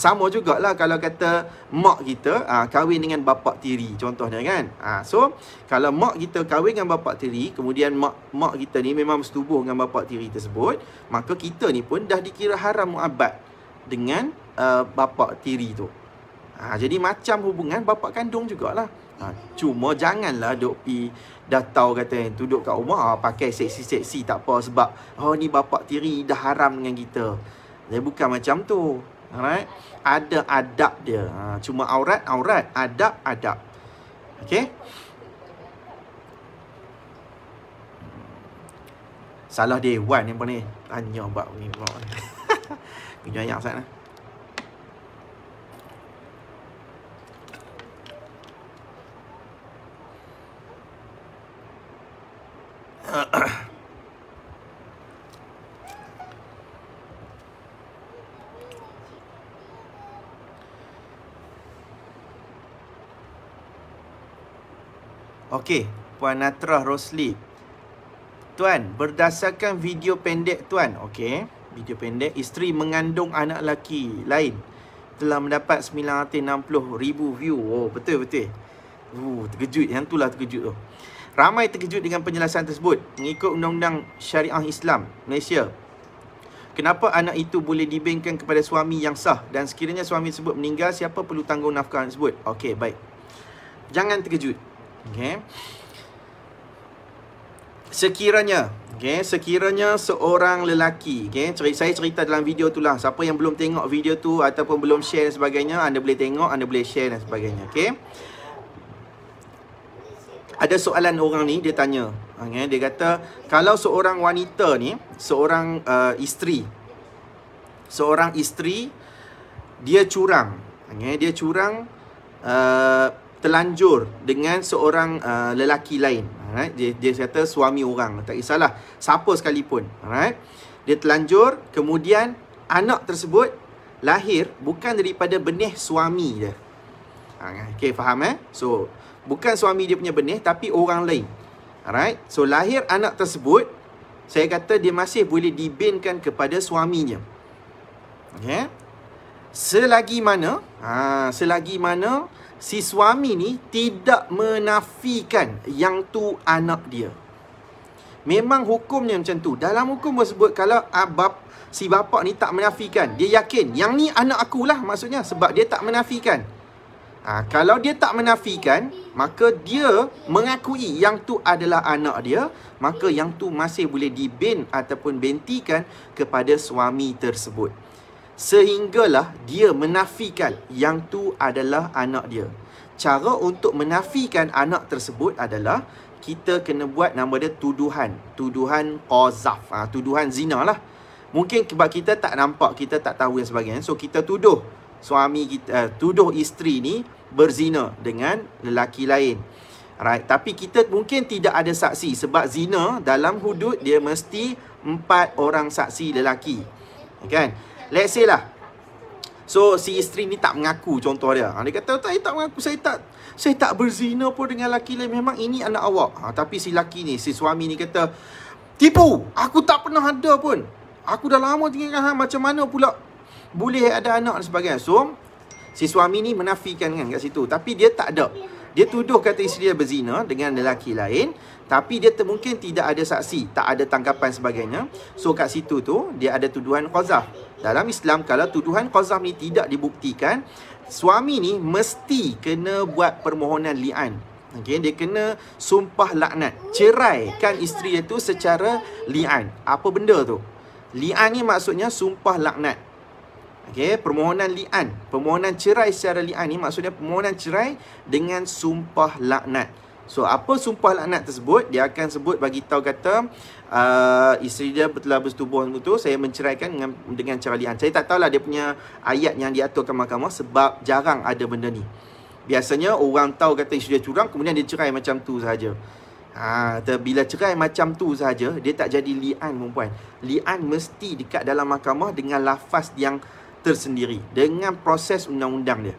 Sama jugalah kalau kata mak kita kahwin dengan bapa tiri contohnya kan. So kalau mak kita kahwin dengan bapa tiri, kemudian mak kita ni memang bersetubuh dengan bapa tiri tersebut, maka kita ni pun dah dikira haram muabad dengan bapa tiri tu. Jadi macam hubungan bapa kandung jugalah. Cuma janganlah duk pi dah tahu kata duduk kat rumah pakai seksi-seksi tak apa sebab ni bapa tiri dah haram dengan kita. Dia bukan macam tu. Alright? Ada adab dia. Cuma aurat, adab. Okey? Salah dewan yang ni. Tanya bab ni pula. Minyak ayak sana. Okey, Puan Natrah Rosli. Tuan, berdasarkan video pendek tuan, okey, video pendek, isteri mengandung anak lelaki lain telah mendapat 960,000 view. Oh, betul. Terkejut. Yang itulah terkejut tu. Ramai terkejut dengan penjelasan tersebut. Mengikut Undang-Undang Syariah Islam Malaysia, kenapa anak itu boleh dibengkan kepada suami yang sah, dan sekiranya suami tersebut meninggal, siapa perlu tanggung nafkah tersebut? Okey, baik. Jangan terkejut. Okey. Sekiranya seorang lelaki, saya cerita dalam video tu lah. Siapa yang belum tengok video tu ataupun belum share dan sebagainya, anda boleh tengok, anda boleh share dan sebagainya. Okey. Ada soalan orang ni, dia tanya, dia kata, kalau seorang wanita ni, seorang isteri, dia curang, terlanjur dengan seorang lelaki lain. Dia kata suami orang, tak kisahlah siapa sekalipun. Dia terlanjur, kemudian anak tersebut lahir bukan daripada benih suami dia. Okay, faham So, bukan suami dia punya benih, tapi orang lain. So, lahir anak tersebut, saya kata dia masih boleh dibinkan kepada suaminya. Okay. Selagi mana si suami ni tidak menafikan yang tu anak dia. Memang hukumnya macam tu. Dalam hukum tersebut, kalau si bapa ni tak menafikan, dia yakin yang ni anak akulah, maksudnya sebab dia tak menafikan. Kalau dia tak menafikan, maka dia mengakui yang tu adalah anak dia, maka yang tu masih boleh dibin ataupun bentikan kepada suami tersebut. Sehinggalah dia menafikan yang tu adalah anak dia. Cara untuk menafikan anak tersebut adalah kita kena buat nama dia tuduhan qazaf, tuduhan zina lah. Mungkin sebab kita tak nampak, kita tak tahu dan sebagainya, so kita tuduh suami kita, tuduh isteri ni berzina dengan lelaki lain. Tapi kita mungkin tidak ada saksi, sebab zina dalam hudud dia mesti 4 orang saksi lelaki, kan? Let's say lah, so si isteri ni tak mengaku, contoh dia. Dia kata, saya tak mengaku, saya tak berzina pun dengan lelaki lain, memang ini anak awak. Tapi si lelaki ni, si suami ni kata, tipu, aku tak pernah ada pun. Aku dah lama tinggal dengan hang, macam mana pula boleh ada anak dan sebagainya. So, si suami ni menafikan kan kat situ, tapi dia tak ada. Dia tuduh kata isteri dia berzina dengan lelaki lain, tapi dia mungkin tidak ada saksi, tak ada tangkapan sebagainya. So kat situ tu dia ada tuduhan qazaf. Dalam Islam, kalau tuduhan qazaf ni tidak dibuktikan, suami ni mesti kena buat permohonan li'an. Okay, dia kena sumpah laknat, ceraikan isteri dia tu secara li'an. Apa benda tu? Li'an ni maksudnya sumpah laknat. Okay, permohonan li'an, permohonan cerai secara li'an ni maksudnya permohonan cerai dengan sumpah laknat. So, apa sumpah laknat tersebut? Dia akan sebut, bagi tahu kata isteri dia telah bersetubuh betul, saya menceraikan dengan cara li'an. Saya tak tahulah dia punya ayat yang diaturkan mahkamah, sebab jarang ada benda ni. Biasanya orang tahu kata isteri dia curang, kemudian dia cerai macam tu sahaja. Bila cerai macam tu saja, dia tak jadi li'an perempuan. Li'an mesti dekat dalam mahkamah dengan lafaz yang tersendiri, dengan proses undang-undang dia.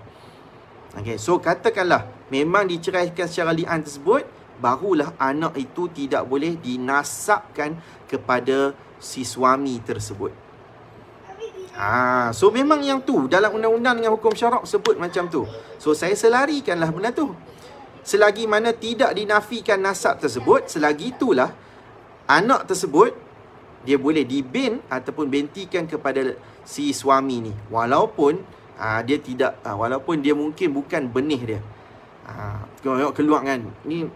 Okay, so katakanlah memang diceraikan secara li'an tersebut, barulah anak itu tidak boleh dinasabkan kepada si suami tersebut. So memang yang tu dalam undang-undang dengan hukum syarak sebut macam tu. So saya selarikanlah benda tu. Selagi mana tidak dinafikan nasab tersebut, selagi itulah anak tersebut dia boleh dibin ataupun bentikan kepada si suami ni. Walaupun dia tidak, walaupun dia mungkin bukan benih dia. Tengok keluar kan. Ni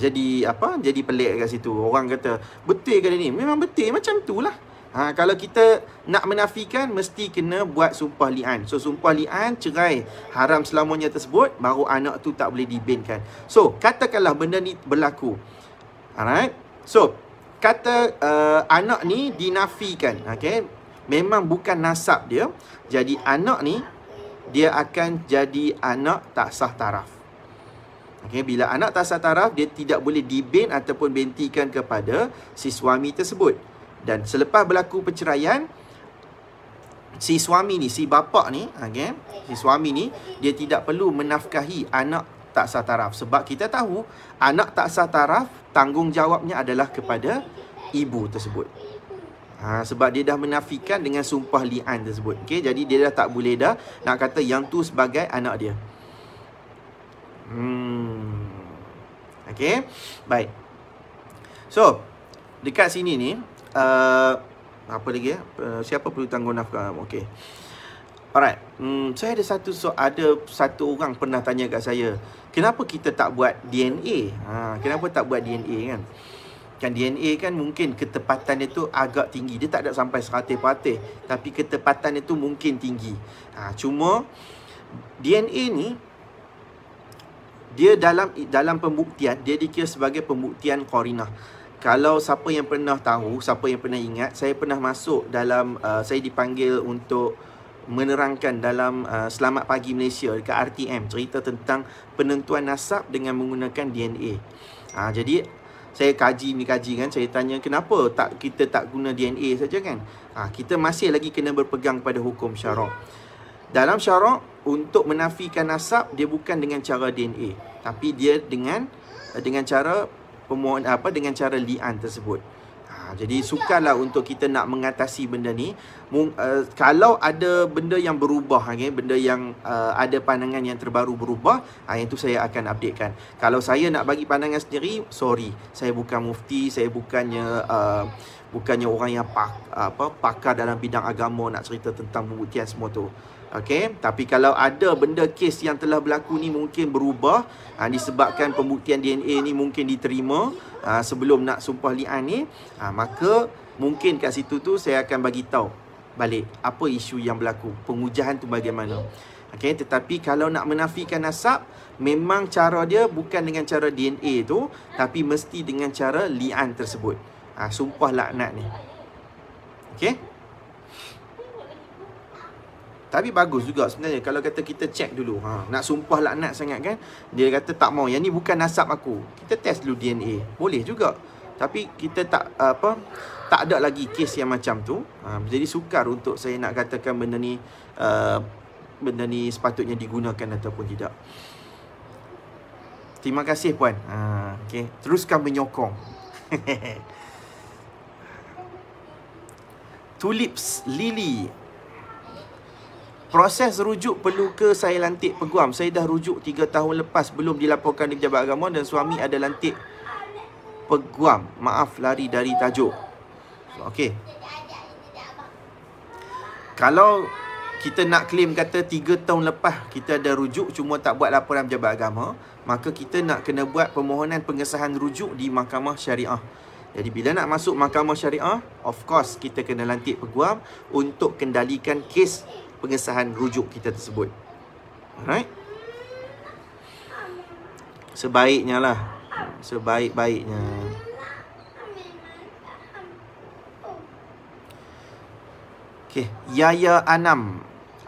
jadi apa? Jadi pelik kat situ. Orang kata, betul ke ni? Memang betul macam tu lah. Kalau kita nak menafikan, mesti kena buat sumpah li'an. So, sumpah li'an, cerai haram selamanya tersebut, baru anak tu tak boleh dibinkan. So, katakanlah benda ni berlaku. Alright? So, kata anak ni dinafikan. Okay? Memang bukan nasab dia. Jadi, anak ni, dia akan jadi anak tak sah taraf. Okay? Bila anak tak sah taraf, dia tidak boleh dibin ataupun bentikan kepada si suami tersebut. Dan selepas berlaku perceraian, si suami ni, si bapa ni, okay, si suami ni, dia tidak perlu menafkahi anak tak sah taraf. Sebab kita tahu, anak tak sah taraf, tanggungjawabnya adalah kepada ibu tersebut. Sebab dia dah menafikan dengan sumpah li'an tersebut. Okay, jadi dia dah tak boleh dah nak kata yang tu sebagai anak dia. Okay, baik. So, dekat sini ni, apa lagi ya? Siapa perlu tanggung nafkah? Okey. Alright. Saya ada satu orang pernah tanya kat saya, kenapa kita tak buat DNA? Kenapa tak buat DNA kan? Kan DNA kan mungkin ketepatan itu agak tinggi. Dia tak ada sampai 100%, tapi ketepatan itu mungkin tinggi. Cuma DNA ni dia dalam pembuktian dia dikira sebagai pembuktian qarinah. Kalau siapa yang pernah tahu, siapa yang pernah ingat, saya pernah masuk dalam, saya dipanggil untuk menerangkan dalam Selamat Pagi Malaysia dekat RTM, cerita tentang penentuan nasab dengan menggunakan DNA. Jadi, saya kaji kan, saya tanya kenapa kita tak guna DNA saja kan? Kita masih lagi kena berpegang pada hukum syarak. Dalam syarak, untuk menafikan nasab, dia bukan dengan cara DNA, tapi dia dengan cara dengan cara li'an tersebut. Jadi sukarlah untuk kita nak mengatasi benda ni. Kalau ada benda yang berubah, benda yang ada pandangan yang terbaru berubah, yang tu saya akan updatekan. Kalau saya nak bagi pandangan sendiri, sorry, saya bukan mufti, saya bukannya orang yang pakar dalam bidang agama nak cerita tentang pembuktian semua tu. Okey, tapi kalau ada benda kes yang telah berlaku ni mungkin berubah, disebabkan pembuktian DNA ni mungkin diterima sebelum nak sumpah li'an ni, maka mungkin kat situ tu saya akan bagi tahu balik apa isu yang berlaku, pengujahan tu bagaimana. Okey, tetapi kalau nak menafikan nasab, memang cara dia bukan dengan cara DNA tu, tapi mesti dengan cara li'an tersebut. Sumpah laknat ni. Okey? Tapi bagus juga sebenarnya kalau kata kita check dulu. Nak sumpah laknat sangat kan? Dia kata tak mau, yang ni bukan nasab aku. Kita test dulu DNA. Boleh juga. Tapi kita tak ada lagi kes yang macam tu. Jadi sukar untuk saya nak katakan benda ni sepatutnya digunakan ataupun tidak. Terima kasih puan. Okay. Teruskan menyokong. Tulips Lily. Proses rujuk perlu ke saya lantik peguam? Saya dah rujuk 3 tahun lepas, belum dilaporkan di Pejabat Agama dan suami ada lantik peguam. Maaf lari dari tajuk. Okey. Kalau kita nak claim kata 3 tahun lepas kita ada rujuk cuma tak buat laporan Pejabat Agama, maka kita nak kena buat permohonan pengesahan rujuk di Mahkamah Syariah. Jadi bila nak masuk Mahkamah Syariah, of course kita kena lantik peguam untuk kendalikan kes pengesahan rujuk kita tersebut. Alright? Sebaiknya lah. Sebaik-baiknya. Okay. Yaya Anam.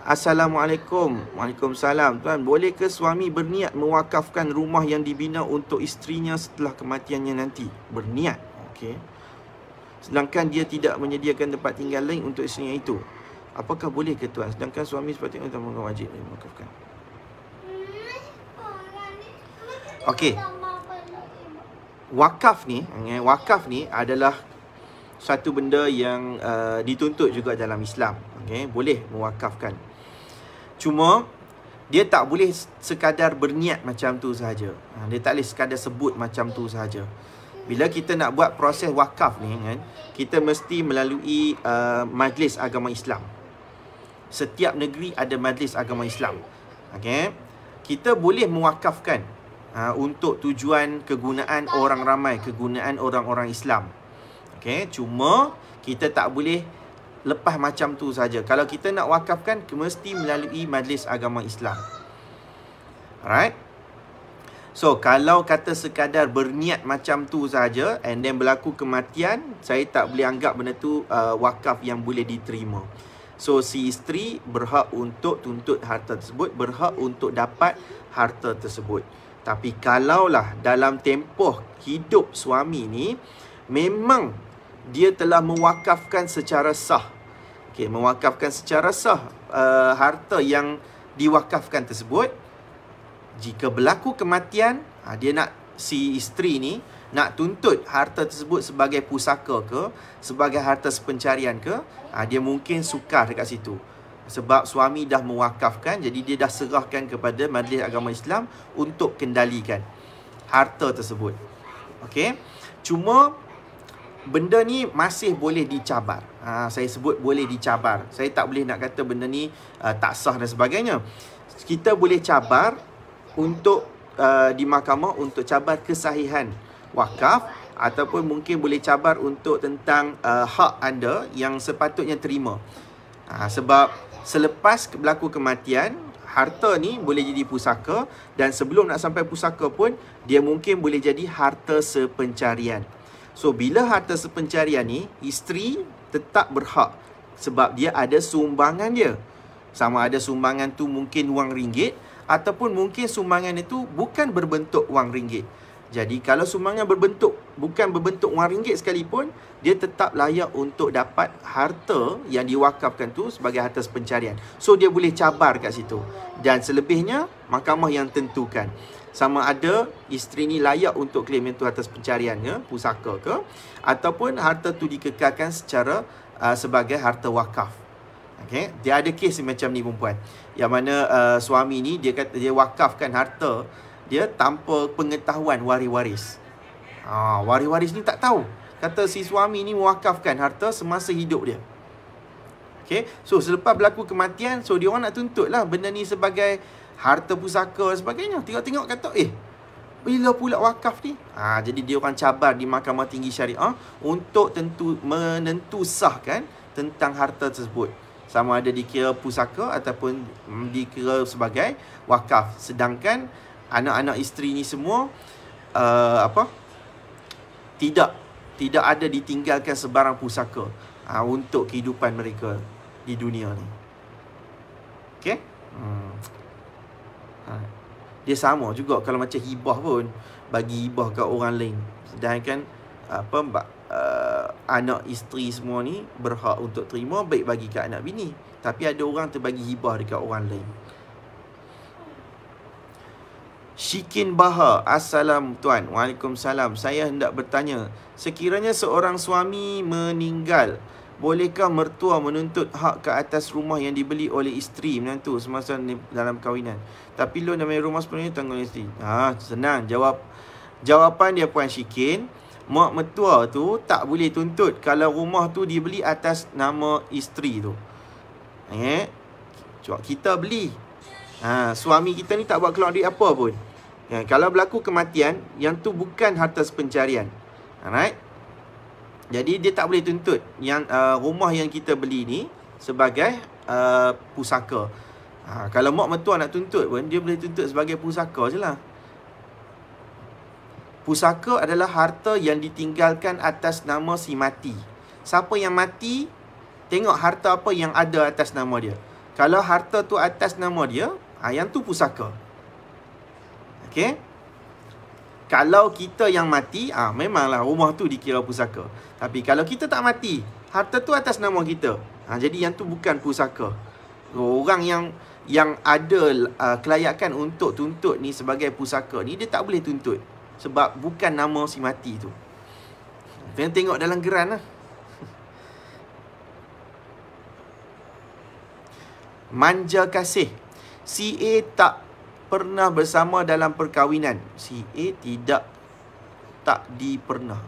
Assalamualaikum. Waalaikumsalam. Tuan, boleh ke suami berniat mewakafkan rumah yang dibina untuk isterinya setelah kematiannya nanti? Berniat. Okey. Sedangkan dia tidak menyediakan tempat tinggal lain untuk isterinya itu. Apakah boleh ke tuan? Sedangkan suami sepatutnya tak wajib mewakafkan. Okey. Wakaf ni adalah satu benda yang dituntut juga dalam Islam. Okey, boleh mewakafkan. Cuma dia tak boleh sekadar berniat macam tu sahaja. Dia tak boleh sekadar sebut macam tu sahaja. Bila kita nak buat proses wakaf ni kan, kita mesti melalui majlis agama Islam. Setiap negeri ada majlis agama Islam. Okey. Kita boleh mewakafkan untuk tujuan kegunaan orang ramai, kegunaan orang-orang Islam. Okey, cuma kita tak boleh lepas macam tu saja. Kalau kita nak wakafkan, mesti melalui majlis agama Islam. Alright. So, kalau kata sekadar berniat macam tu saja and then berlaku kematian, saya tak boleh anggap benda tu wakaf yang boleh diterima. So, si isteri berhak untuk tuntut harta tersebut, berhak untuk dapat harta tersebut. Tapi kalaulah dalam tempoh hidup suami ni memang dia telah mewakafkan secara sah. Okey, mewakafkan secara sah harta yang diwakafkan tersebut. Jika berlaku kematian, dia nak, si isteri ni nak tuntut harta tersebut sebagai pusaka ke, sebagai harta sepencarian ke, dia mungkin sukar dekat situ. Sebab suami dah mewakafkan, jadi dia dah serahkan kepada majlis agama Islam untuk kendalikan harta tersebut. Okey. Cuma benda ni masih boleh dicabar. Saya sebut boleh dicabar. Saya tak boleh nak kata benda ni tak sah dan sebagainya. Kita boleh cabar untuk di mahkamah untuk cabar kesahihan wakaf, ataupun mungkin boleh cabar untuk tentang hak anda yang sepatutnya terima. Sebab selepas berlaku kematian, harta ni boleh jadi pusaka, dan sebelum nak sampai pusaka pun dia mungkin boleh jadi harta sepencarian. So, bila harta sepencarian ni, isteri tetap berhak sebab dia ada sumbangan dia. Sama ada sumbangan tu mungkin wang ringgit, ataupun mungkin sumbangan itu bukan berbentuk wang ringgit. Jadi, kalau sumbangan bukan berbentuk wang ringgit sekalipun, dia tetap layak untuk dapat harta yang diwakafkan tu sebagai harta sepencarian. So, dia boleh cabar kat situ. Dan selebihnya, mahkamah yang tentukan. Sama ada isteri ni layak untuk claim itu atas pencarian ke, pusaka ke, ataupun harta tu dikekalkan secara sebagai harta wakaf. Okey, dia ada kes macam ni perempuan, yang mana suami ni dia kata dia wakafkan harta dia tanpa pengetahuan waris-waris. Waris-waris ni tak tahu. Kata si suami ni mewakafkan harta semasa hidup dia. Okey, so selepas berlaku kematian, so dia orang nak tuntutlah benda ni sebagai harta pusaka dan sebagainya. Tengok-tengok kata, bila pula wakaf ni? Jadi dia orang cabar di Mahkamah Tinggi Syariah untuk menentusahkan tentang harta tersebut. Sama ada dikira pusaka ataupun dikira sebagai wakaf. Sedangkan anak-anak isteri ni semua tidak ada ditinggalkan sebarang pusaka untuk kehidupan mereka di dunia ni. Okey? Dia sama juga kalau macam hibah pun, bagi hibah kat orang lain. Sedangkan anak isteri semua ni berhak untuk terima, baik bagi kat anak bini. Tapi ada orang terbagi hibah dekat orang lain. Syikin Baha, Assalam tuan. Waalaikumsalam. Saya hendak bertanya, sekiranya seorang suami meninggal, bolehkah mertua menuntut hak ke atas rumah yang dibeli oleh isteri menantu semasa dalam kahwinan? Tapi loan namanya rumah sepenuhnya tanggung isteri. Senang jawapan dia Puan Syikin. Mak mertua tu tak boleh tuntut kalau rumah tu dibeli atas nama isteri tu. Kita beli, suami kita ni tak buat keluar duit apa pun. Kalau berlaku kematian, yang tu bukan harta sepencarian. Alright. Jadi dia tak boleh tuntut yang rumah yang kita beli ni sebagai pusaka. Kalau mak mertua nak tuntut pun, dia boleh tuntut sebagai pusaka je lah. Pusaka adalah harta yang ditinggalkan atas nama si mati. Siapa yang mati, tengok harta apa yang ada atas nama dia. Kalau harta tu atas nama dia, yang tu pusaka. Okey. Kalau kita yang mati, memanglah rumah tu dikira pusaka. Tapi kalau kita tak mati, harta tu atas nama kita. Jadi yang tu bukan pusaka. Orang yang ada kelayakan untuk tuntut ni sebagai pusaka ni, dia tak boleh tuntut. Sebab bukan nama si mati tu. Kena tengok dalam geran lah. Manja kasih. Si A tak pernah bersama dalam perkahwinan. Si A tak pernah.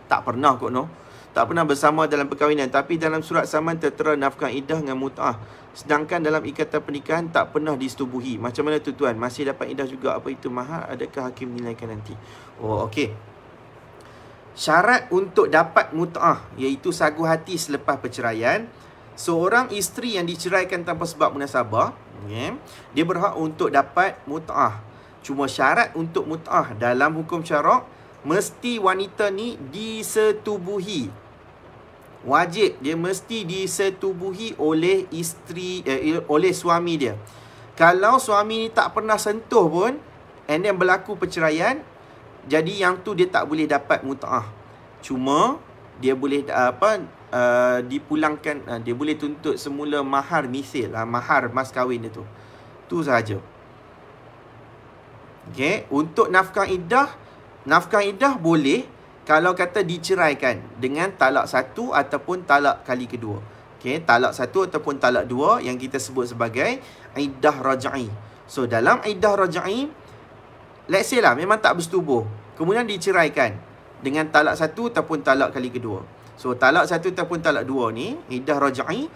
Tak pernah kot no. Tak pernah bersama dalam perkahwinan. Tapi dalam surat saman tertera nafkah iddah dengan mut'ah. Sedangkan dalam ikatan pernikahan tak pernah disetubuhi. Macam mana tu tuan? Masih dapat iddah juga? Apa itu mahar? Adakah hakim menilaikan nanti? Oh, okey. Syarat untuk dapat mut'ah, iaitu sagu hati selepas perceraian. Seorang isteri yang diceraikan tanpa sebab munasabah, dia berhak untuk dapat mut'ah. Cuma syarat untuk mut'ah dalam hukum syarak, mesti wanita ni disetubuhi. Wajib, dia mesti disetubuhi oleh isteri, oleh suami dia. Kalau suami ni tak pernah sentuh pun, and then berlaku perceraian, jadi yang tu dia tak boleh dapat mut'ah. Cuma dia boleh dipulangkan, dia boleh tuntut semula mahar misil, mahar mas kahwin dia tu. Tu sahaja. Okey, untuk nafkah iddah boleh kalau kata diceraikan dengan talak satu ataupun talak kali kedua. Okey, talak satu ataupun talak dua yang kita sebut sebagai iddah raj'i. So dalam iddah raj'i, let's say lah memang tak bersetubuh, kemudian diceraikan dengan talak satu ataupun talak kali kedua. So talak satu ataupun talak dua ni, iddah raj'i,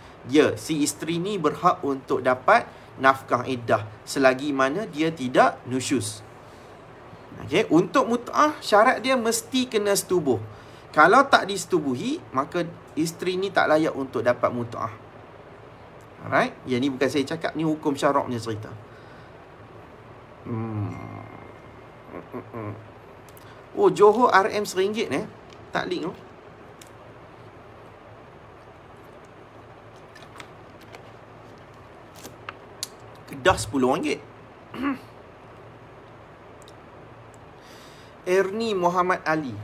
si isteri ni berhak untuk dapat nafkah iddah selagi mana dia tidak nusyuz. Okey, untuk mut'ah syarat dia mesti kena setubuh. Kalau tak disetubuhi, maka isteri ni tak layak untuk dapat mut'ah. Alright, yang ni bukan saya cakap, ni hukum syarak punya cerita. Oh, Johor RM RM1 tak link tu. Kedah RM10. Erni Muhammad Ali.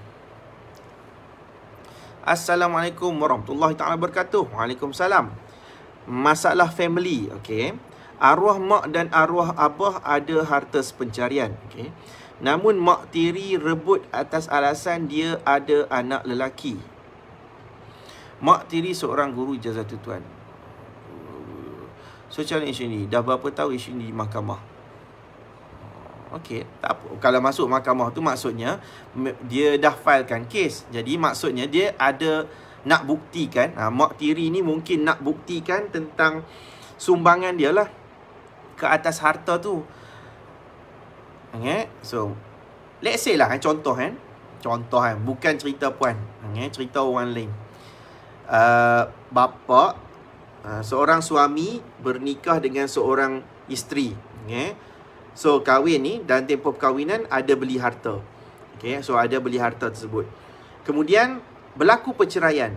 Assalamualaikum warahmatullahi ta'ala wabarakatuh. Waalaikumsalam. Masalah family, okey. Arwah mak dan arwah abah ada harta sepencarian, okey. Namun mak tiri rebut atas alasan dia ada anak lelaki. Mak tiri seorang guru ijazah tuan. So macam mana isu ni? Dah berapa tahun isu ni di mahkamah? Okey, tak apa. Kalau masuk mahkamah tu maksudnya dia dah filekan kes. Jadi maksudnya dia ada nak buktikan, mak tiri ni mungkin nak buktikan tentang sumbangan dia lah ke atas harta tu. Okay? So let's say lah, contoh bukan cerita puan, cerita orang lain. Bapa, seorang suami bernikah dengan seorang isteri, so kahwin ni, dan tempoh perkahwinan ada beli harta. So ada beli harta tersebut. Kemudian berlaku perceraian.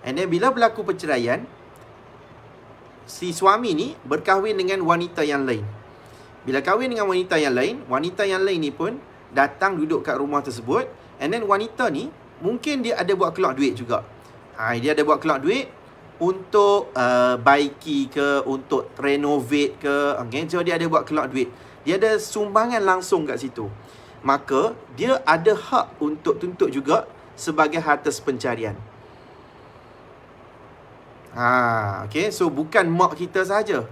And then bila berlaku perceraian, si suami ni berkahwin dengan wanita yang lain. Bila kahwin dengan wanita yang lain ni pun datang duduk kat rumah tersebut. And then wanita ni mungkin dia ada buat keluar duit juga. Dia ada buat keluar duit untuk baiki ke, untuk renovate ke. So dia ada buat keluar duit. Dia ada sumbangan langsung kat situ. Maka dia ada hak untuk tuntut juga sebagai harta sepencarian. Okay, so bukan mak kita saja.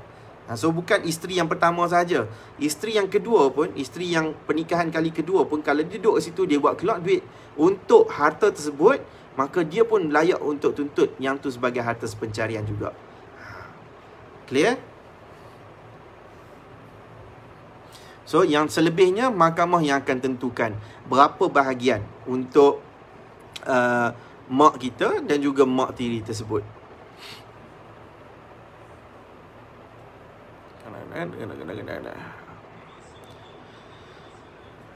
So bukan isteri yang pertama saja. Isteri yang kedua pun, isteri yang pernikahan kali kedua pun, kalau dia duduk kat situ, dia buat keluar duit untuk harta tersebut, maka dia pun layak untuk tuntut yang tu sebagai harta sepencarian juga. Clear? So yang selebihnya mahkamah yang akan tentukan berapa bahagian untuk mak kita dan juga mak tiri tersebut.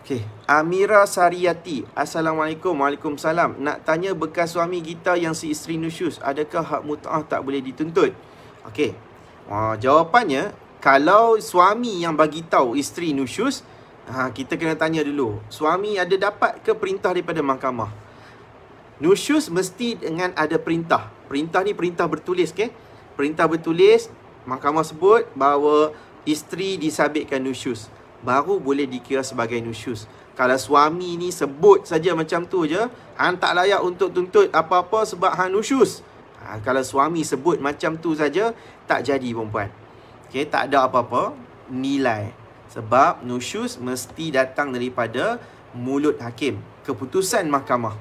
Okay. Amira Sariyati. Assalamualaikum. Waalaikumsalam. Nak tanya bekas suami kita yang si isteri nusyuz, adakah hak mut'ah tak boleh dituntut? Okay. Jawapannya, kalau suami yang bagi tahu isteri nusyus, kita kena tanya dulu, suami ada dapat ke perintah daripada mahkamah? Nusyus mesti dengan ada perintah. Perintah ni perintah bertulis, okay? Perintah bertulis, mahkamah sebut bahawa isteri disabitkan nusyus, baru boleh dikira sebagai nusyus. Kalau suami ni sebut saja macam tu je, hang tak layak untuk tuntut apa-apa sebab hang nusyus. Kalau suami sebut macam tu saja, tak jadi perempuan. Okay, tak ada apa-apa nilai. Sebab nusyus mesti datang daripada mulut hakim, keputusan mahkamah,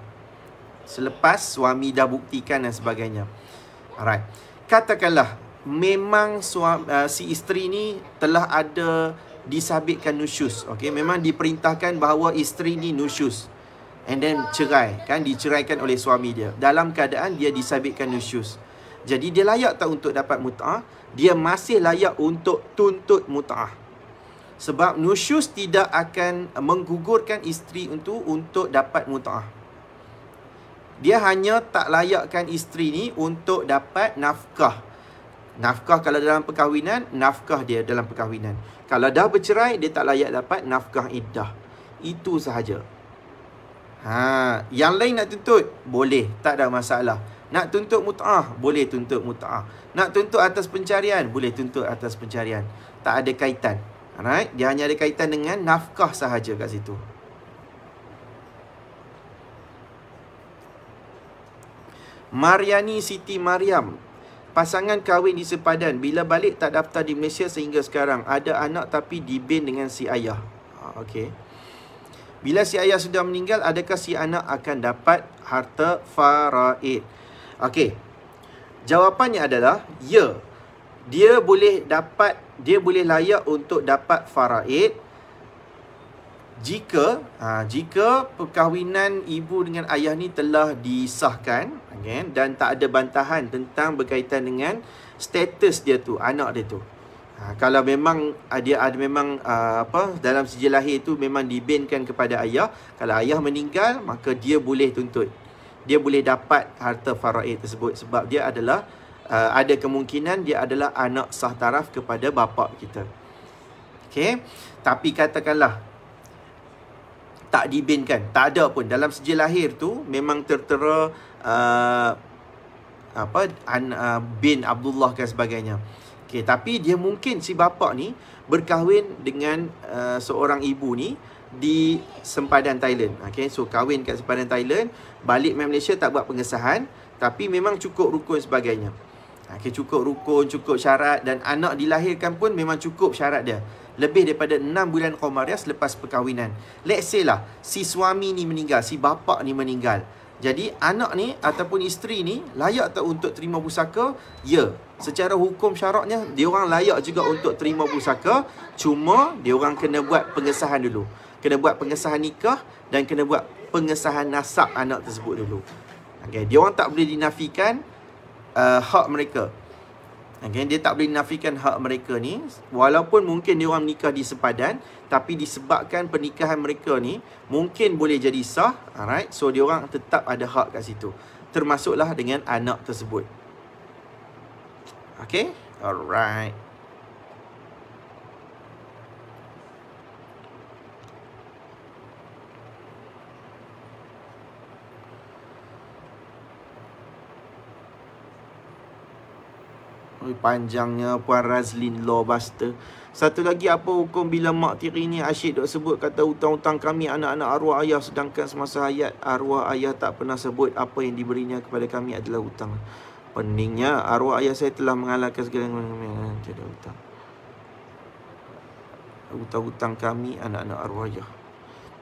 selepas suami dah buktikan dan sebagainya. Alright. Katakanlah memang si isteri ni telah ada disabitkan nusyus. Okay, memang diperintahkan bahawa isteri ni nusyus. And then cerai, kan, diceraikan oleh suami dia dalam keadaan dia disabitkan nusyus. Jadi dia layak tak untuk dapat mut'ah? Dia masih layak untuk tuntut mut'ah. Sebab nusyus tidak akan menggugurkan isteri untuk dapat mut'ah. Dia hanya tak layakkan isteri ni untuk dapat nafkah. Nafkah kalau dalam perkahwinan, nafkah dia dalam perkahwinan. Kalau dah bercerai, dia tak layak dapat nafkah iddah. Itu sahaja. Yang lain nak tuntut, boleh, tak ada masalah. Nak tuntut mut'ah, boleh tuntut mut'ah. Nak tuntut atas pencarian, boleh tuntut atas pencarian. Tak ada kaitan. Alright? Dia hanya ada kaitan dengan nafkah sahaja kat situ. Mariani Siti Mariam, pasangan kahwin di sepadan, bila balik tak daftar di Malaysia sehingga sekarang. Ada anak tapi dibin dengan si ayah. Okey. Bila si ayah sudah meninggal, adakah si anak akan dapat harta faraid? Okey. Jawapannya adalah ya. Dia boleh layak untuk dapat faraid jika perkahwinan ibu dengan ayah ni telah disahkan, okay, dan tak ada bantahan tentang berkaitan dengan status dia tu, anak dia tu. Kalau memang dia ada dalam sijil lahir tu memang dibinkan kepada ayah, kalau ayah meninggal, maka dia boleh tuntut. Dia boleh dapat harta faraid tersebut sebab dia adalah ada kemungkinan dia adalah anak sah taraf kepada bapa kita. Okey, tapi katakanlah tak dibinkan, tak ada pun dalam sijil lahir tu memang tertera bin Abdullah dan sebagainya. Okay, tapi dia mungkin si bapa ni berkahwin dengan seorang ibu ni di sempadan Thailand. Okay, so kahwin kat sempadan Thailand, balik Malaysia tak buat pengesahan, tapi memang cukup rukun sebagainya. Okay, cukup rukun, cukup syarat, dan anak dilahirkan pun memang cukup syarat dia. Lebih daripada 6 bulan qamariah selepas perkahwinan. Let's say lah, si suami ni meninggal, si bapa ni meninggal. Jadi anak ni ataupun isteri ni layak tak untuk terima pusaka? Ya. Secara hukum syaraknya dia orang layak juga untuk terima pusaka, cuma dia orang kena buat pengesahan dulu. Kena buat pengesahan nikah dan kena buat pengesahan nasab anak tersebut dulu. Okay, dia orang tak boleh dinafikan hak mereka. Okay, dia tak boleh dinafikan hak mereka ni, walaupun mungkin dia orang menikah di sepadan, tapi disebabkan pernikahan mereka ni mungkin boleh jadi sah. Alright, so dia orang tetap ada hak kat situ, termasuklah dengan anak tersebut. Okay, alright. Panjangnya Puan Razlin Lawbuster. Satu lagi, apa hukum bila mak tiri ni asyik duk sebut kata hutang-hutang kami anak-anak arwah ayah, sedangkan semasa hayat arwah ayah tak pernah sebut apa yang diberinya kepada kami adalah hutang. Peningnya arwah ayah saya telah mengalahkan segala tiada hutang. Hutang-hutang kami anak-anak arwah ayah.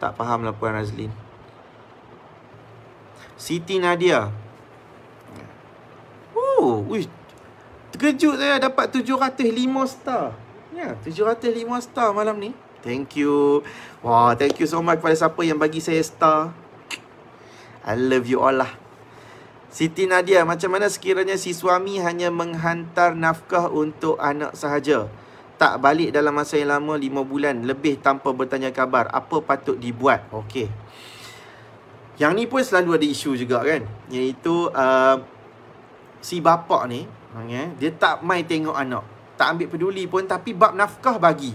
Tak fahamlah Puan Razlin. Siti Nadia. Terkejut saya dapat 705 star. Ya, 705 star malam ni. Thank you. Wah, thank you so much kepada siapa yang bagi saya star. I love you all lah. Siti Nadia, macam mana sekiranya si suami hanya menghantar nafkah untuk anak sahaja, tak balik dalam masa yang lama 5 bulan lebih tanpa bertanya khabar, apa patut dibuat? Okey. Yang ni pun selalu ada isu juga kan, iaitu si bapa ni, dia tak mai tengok anak. tak ambil peduli pun, tapi bab nafkah bagi.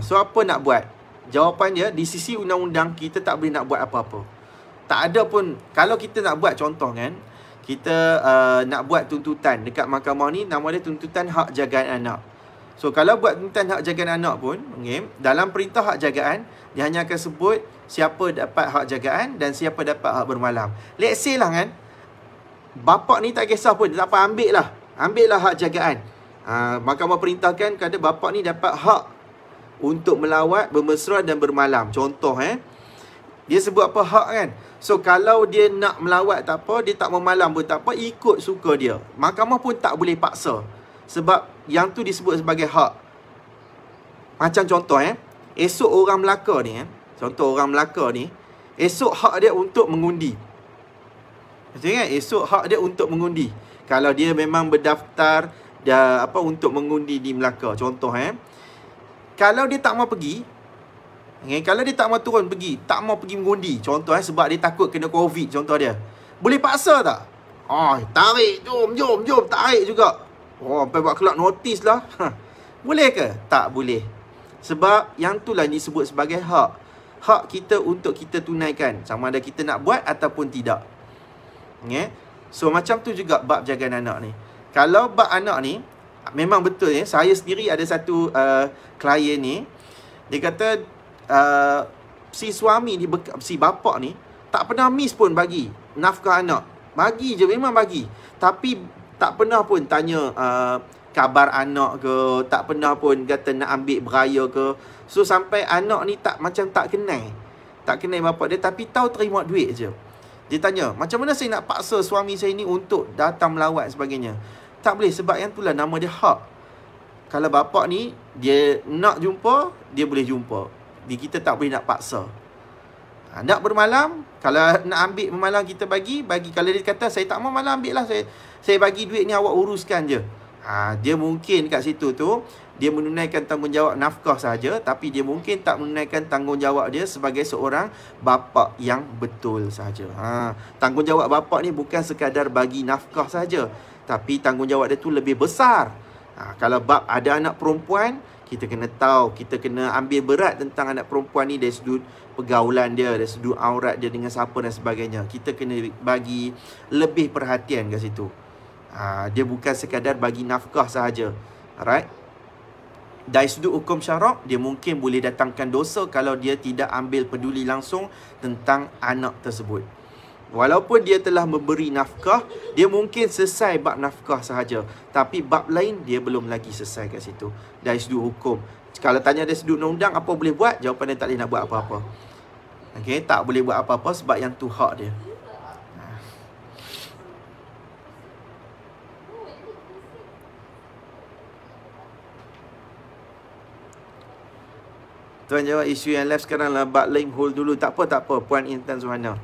So apa nak buat? Jawapan dia, di sisi undang-undang kita tak boleh nak buat apa-apa. Tak ada pun, kalau kita nak buat contoh kan, kita nak buat tuntutan dekat mahkamah ni, nama dia tuntutan hak jagaan anak. So kalau buat tuntutan hak jagaan anak pun, okay, dalam perintah hak jagaan, dia hanya akan sebut siapa dapat hak jagaan dan siapa dapat hak bermalam. Let's say lah kan, bapak ni tak kisah pun, dia tak apa, ambil lah hak jagaan. Mahkamah perintahkan kata bapak ni dapat hak untuk melawat, bermesra dan bermalam. Contoh dia sebut apa hak kan. So kalau dia nak melawat tak apa, dia tak memalam pun tak apa, ikut suka dia. Mahkamah pun tak boleh paksa, sebab yang tu disebut sebagai hak. Macam contoh esok orang Melaka ni contoh orang Melaka ni, esok hak dia untuk mengundi. Betul kan? Esok hak dia untuk mengundi. Kalau dia memang berdaftar untuk mengundi di Melaka, contoh kalau dia tak mau pergi, kalau dia tak mau turun pergi, tak mau pergi mengundi, contoh sebab dia takut kena COVID, contoh dia, boleh paksa tak? Tarik, jom, tarik juga. Sampai buat kelak notis lah. Boleh ke? Tak boleh. Sebab yang tu lah disebut sebagai hak. Hak kita untuk kita tunaikan, sama ada kita nak buat ataupun tidak. So macam tu juga bab jagaan anak ni. Kalau bab anak ni, memang betul saya sendiri ada satu klien ni, dia kata si suami ni, si bapak ni tak pernah miss pun bagi nafkah anak. Bagi je, memang bagi. Tapi tak pernah pun tanya khabar anak ke, tak pernah pun kata nak ambil beraya ke. So sampai anak ni macam tak kenal bapak dia, tapi tahu terima duit je. Dia tanya, macam mana saya nak paksa suami saya ni untuk datang melawat sebagainya? Tak boleh, sebab yang itulah nama dia hak. Kalau bapak ni dia nak jumpa, dia boleh jumpa. Kita tak boleh nak paksa. Nak bermalam, kalau nak ambil bermalam kita bagi. Kalau dia kata saya tak mau malam, ambil lah, saya bagi duit ni, awak uruskan je. Dia mungkin kat situ tu dia menunaikan tanggungjawab nafkah saja, tapi dia mungkin tak menunaikan tanggungjawab dia sebagai seorang bapa yang betul saja. Tanggungjawab bapa ni bukan sekadar bagi nafkah saja, tapi tanggungjawab dia tu lebih besar. Kalau bab ada anak perempuan, kita kena tahu, kita kena ambil berat tentang anak perempuan ni dari sudut pergaulan dia, dari sudut aurat dia dengan siapa dan sebagainya. Kita kena bagi lebih perhatian kat situ. Dia bukan sekadar bagi nafkah sahaja. Alright? Dari sudut hukum syarak, dia mungkin boleh datangkan dosa kalau dia tidak ambil peduli langsung tentang anak tersebut. Walaupun dia telah memberi nafkah, dia mungkin selesai bab nafkah sahaja, tapi bab lain dia belum lagi selesai kat situ. Dari sudut hukum, kalau tanya dari sudut undang-undang apa boleh buat, jawapan dia tak boleh nak buat apa-apa. Tak boleh buat apa-apa sebab yang tu hak dia. Tuan jawab isu yang live sekarang lah, bab lain hold dulu. Tak apa, Puan Intan Zuhana.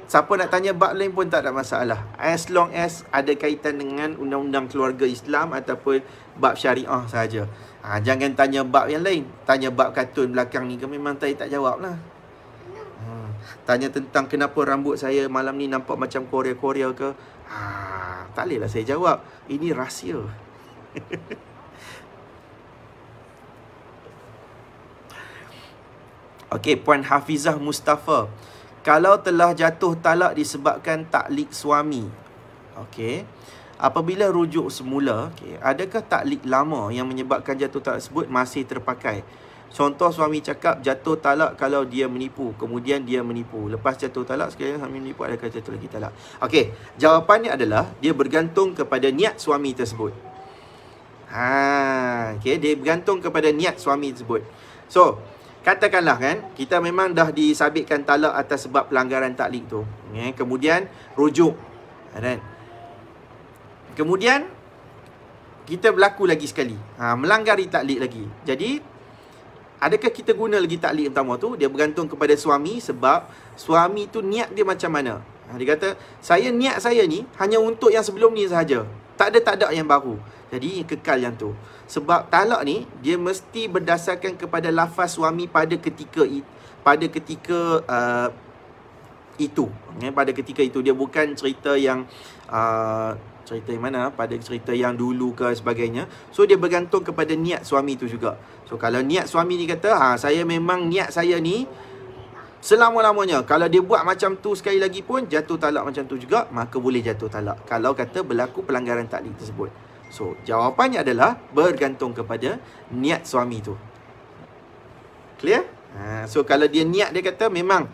Siapa nak tanya bab lain pun tak ada masalah, as long as ada kaitan dengan undang-undang keluarga Islam ataupun bab syariah sahaja. Jangan tanya bab yang lain. Tanya bab kartun belakang ni ke, memang saya tak jawab lah. Tanya tentang kenapa rambut saya malam ni nampak macam Korea-Korea ke, tak boleh lah saya jawab. Ini rahsia. Okey, Puan Hafizah Mustafa. Kalau telah jatuh talak disebabkan taklik suami, okey, apabila rujuk semula, adakah taklik lama yang menyebabkan jatuh talak tersebut masih terpakai? Contoh, suami cakap jatuh talak kalau dia menipu, kemudian dia menipu. Lepas jatuh talak, sekali suami menipu, adakah jatuh lagi talak? Okey, jawapannya adalah dia bergantung kepada niat suami tersebut. Okey, dia bergantung kepada niat suami tersebut. So, katakanlah kan, kita memang dah disabitkan talak atas sebab pelanggaran taklik tu. Kemudian rujuk. Kemudian kita berlaku lagi sekali, melanggar taklik lagi. Jadi adakah kita guna lagi taklik pertama tu? Dia bergantung kepada suami, sebab suami tu niat dia macam mana. Dia kata, niat saya ni hanya untuk yang sebelum ni sahaja, tak ada yang baru. Jadi kekal yang tu. Sebab talak ni dia mesti berdasarkan kepada lafaz suami pada ketika itu. Pada ketika itu dia bukan cerita yang cerita yang mana, pada cerita yang dulu ke sebagainya. So dia bergantung kepada niat suami tu juga. So kalau niat suami ni kata, saya memang niat saya ni selama-lamanya, kalau dia buat macam tu sekali lagi pun jatuh talak macam tu juga, maka boleh jatuh talak kalau kata berlaku pelanggaran taklik tersebut. So jawapannya adalah bergantung kepada niat suami tu. Clear? So kalau dia niat, dia kata memang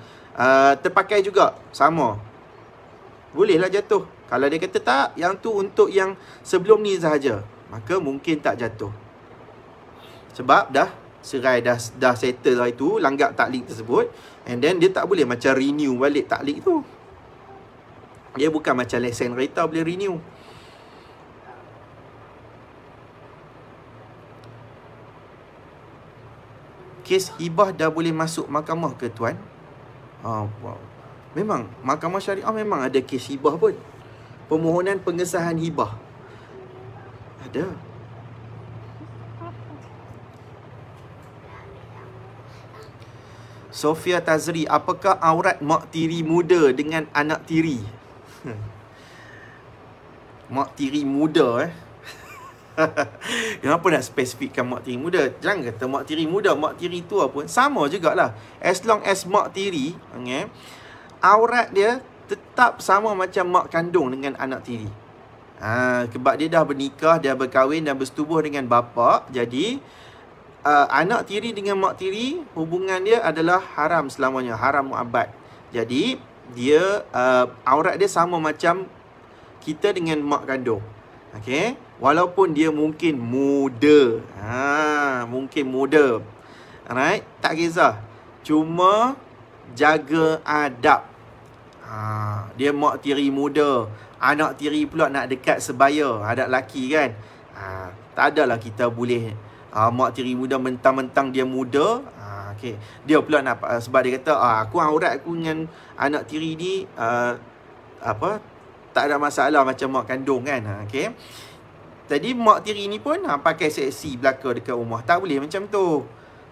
terpakai juga, sama, bolehlah jatuh. Kalau dia kata tak, yang tu untuk yang sebelum ni sahaja, maka mungkin tak jatuh. Sebab dah serai, dah settle lah itu, langgak taklik tersebut. And then dia tak boleh macam renew balik taklik tu. Dia bukan macam lesen kereta boleh renew. Kes hibah dah boleh masuk mahkamah ke tuan? Wow. Memang mahkamah syariah memang ada kes hibah pun. Permohonan pengesahan hibah ada. Sofia Tazri, apakah aurat mak tiri muda dengan anak tiri? Mak tiri muda Kenapa nak spesifikkan mak tiri muda? Jangan kata mak tiri muda, mak tiri tua pun sama jugalah. As long as mak tiri, aurat dia tetap sama macam mak kandung dengan anak tiri. Sebab dia dah bernikah, dia berkahwin dan bersetubuh dengan bapa. Jadi anak tiri dengan mak tiri, hubungan dia adalah haram selamanya, haram muabbad. Jadi dia aurat dia sama macam kita dengan mak kandung. Okey, walaupun dia mungkin muda. Mungkin muda. Alright, tak kisah. Cuma jaga adab. Dia mak tiri muda, anak tiri pula nak dekat sebaya, anak lelaki kan. Tak adalah kita boleh mak tiri muda mentang-mentang dia muda. Okay. Dia pula nak, sebab dia kata aku aurat aku dengan anak tiri ni tak ada masalah macam mak kandung kan. Okay. Jadi mak tiri ni pun pakai seksi belaka dekat rumah. Tak boleh macam tu.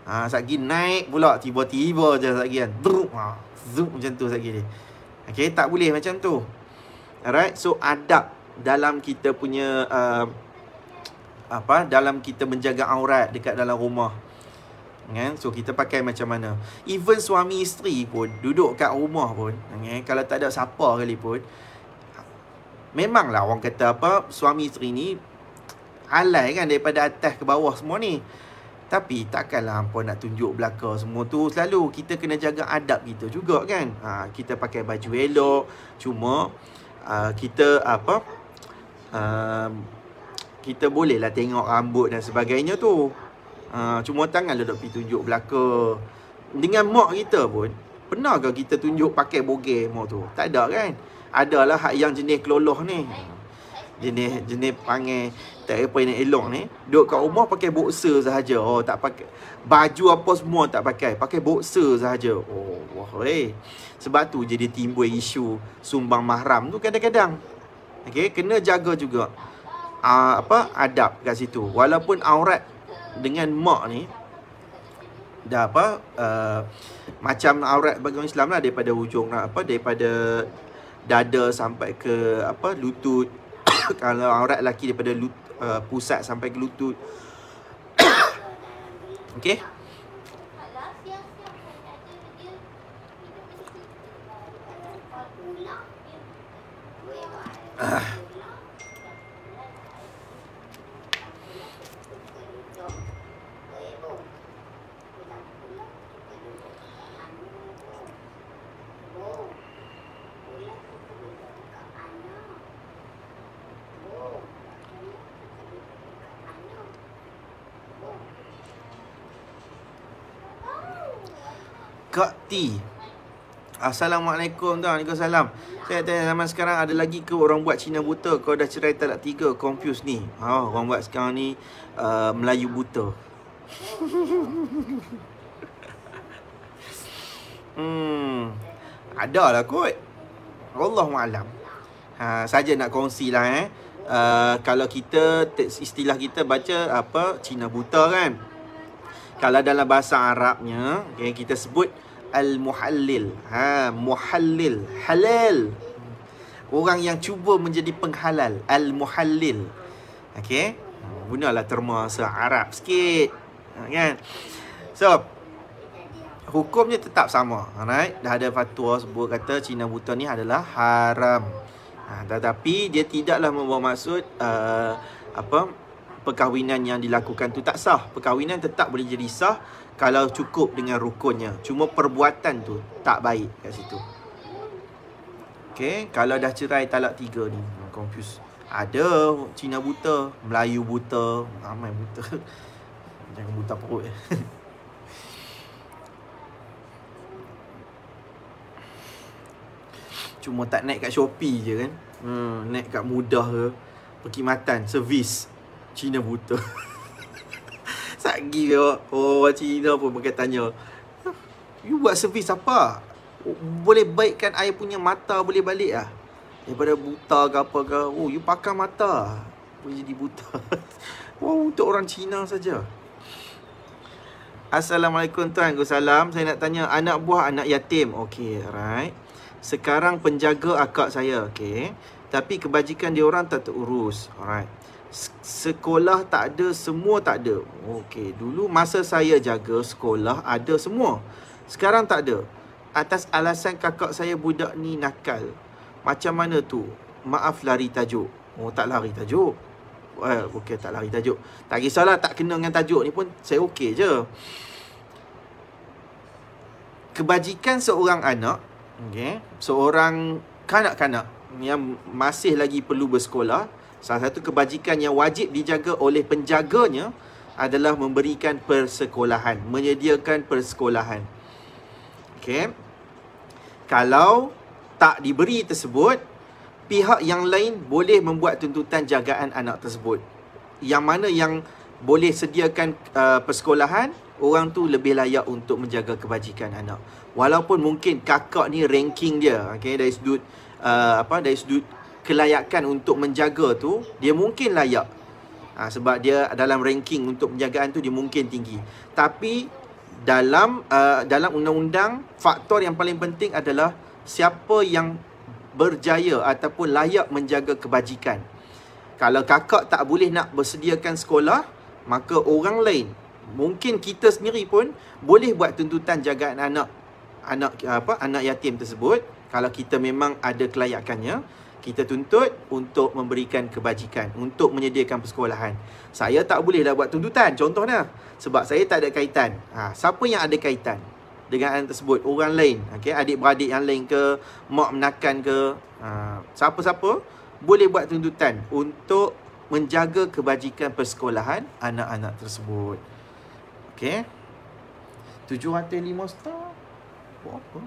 Satgi naik pula tiba-tiba je satgi kan. Zoom macam tu satgi dia. Okay, tak boleh macam tu. Alright, so adab dalam kita punya dalam kita menjaga aurat dekat dalam rumah. Kan? So kita pakai macam mana? Even suami isteri pun duduk kat rumah pun, kalau tak ada siapa kali pun, memanglah orang kata suami isteri ni halai kan daripada atas ke bawah semua ni. Tapi takkanlah hampa nak tunjuk belaka semua tu selalu. Kita kena jaga adab kita juga kan. Kita pakai baju elok. Cuma kita kita bolehlah tengok rambut dan sebagainya tu. Cuma tanganlah duk pergi tunjuk belaka. Dengan mak kita pun, pernah ke kita tunjuk pakai bogey mak tu? Tak ada kan. Adalah hak yang jenis keloloh ni. Jenis panggil tak apa yang elok ni, duduk kat rumah pakai boxer sahaja. Tak pakai baju apa semua, tak pakai, pakai boxer sahaja. Sebab tu jadi timbul isu sumbang mahram tu kadang-kadang. Okey, kena jaga juga adab kat situ. Walaupun aurat dengan mak ni dah macam aurat bagi orang Islam lah, daripada hujung daripada dada sampai ke lutut. Kalau aurat lelaki daripada pusat sampai ke lutut. Okey. Kak T, Assalamualaikum tuan. Waalaikumsalam. Saya tanya, zaman sekarang ada lagi ke orang buat Cina buta? Kau dah cerai talak 3, confuse ni. Orang buat sekarang ni Melayu buta. Ada lah kot. Wallahualam. Saja nak kongsi lah kalau kita, istilah kita baca Cina buta kan. Kalau dalam bahasa Arabnya, kita sebut al-muhallil. Muhallil, halal. Orang yang cuba menjadi penghalal, al-muhallil. Okey. Gunalah terma Arab sikit. Kan? So, hukumnya tetap sama. Alright? Dah ada fatwa sebut kata Cina buta ni adalah haram. Tetapi dia tidaklah membawa maksud perkahwinan yang dilakukan tu tak sah. Perkahwinan tetap boleh jadi sah kalau cukup dengan rukunnya. Cuma perbuatan tu tak baik kat situ. Okay, kalau dah cerai talak 3 ni, confuse. Ada Cina buta, Melayu buta, ramai buta. Jangan buta perut. Cuma tak naik kat Shopee je kan. Naik kat Mudah ke, perkhidmatan, servis Cina buta. Sagi ke orang Cina pun pakai tanya, you buat servis apa? Boleh baikkan I punya mata boleh balik lah, daripada buta ke apa ke. Oh, you pakai mata boleh jadi buta. Wow, untuk orang Cina saja. Assalamualaikum tuan. Salam. Saya nak tanya, anak buah anak yatim. Okey, alright. Sekarang penjaga akak saya, okey. Tapi kebajikan dia orang tak terurus. Alright. Sekolah tak ada, semua tak ada. Okey, dulu masa saya jaga sekolah ada semua. Sekarang tak ada. Atas alasan kakak saya budak ni nakal. Macam mana tu? Maaf lari tajuk. Oh, tak lari tajuk. Okey, tak lari tajuk. Tak kisahlah, tak kena dengan tajuk ni pun saya okey je. Kebajikan seorang anak, okey, seorang kanak-kanak yang masih lagi perlu bersekolah, salah satu kebajikan yang wajib dijaga oleh penjaganya adalah memberikan persekolahan, menyediakan persekolahan. Okey. Kalau tak diberi tersebut, pihak yang lain boleh membuat tuntutan jagaan anak tersebut. Yang mana yang boleh sediakan persekolahan, orang tu lebih layak untuk menjaga kebajikan anak. Walaupun mungkin kakak ni ranking dia, okey, dari sudut dari sudut kelayakan untuk menjaga tu, dia mungkin layak. Sebab dia dalam ranking untuk penjagaan tu dia mungkin tinggi. Tapi dalam undang-undang, faktor yang paling penting adalah siapa yang berjaya ataupun layak menjaga kebajikan. Kalau kakak tak boleh nak bersediakan sekolah, maka orang lain, mungkin kita sendiri pun boleh buat tuntutan jagaan anak yatim tersebut. Kalau kita memang ada kelayakannya, kita tuntut untuk memberikan kebajikan, untuk menyediakan persekolahan. Saya tak boleh dah buat tuntutan, contohnya, sebab saya tak ada kaitan. Siapa yang ada kaitan dengan anak tersebut? Orang lain, okay? Adik-beradik yang lain ke, mak menakan ke, siapa-siapa boleh buat tuntutan untuk menjaga kebajikan persekolahan anak-anak tersebut. Okay, 705 star. Buat apa?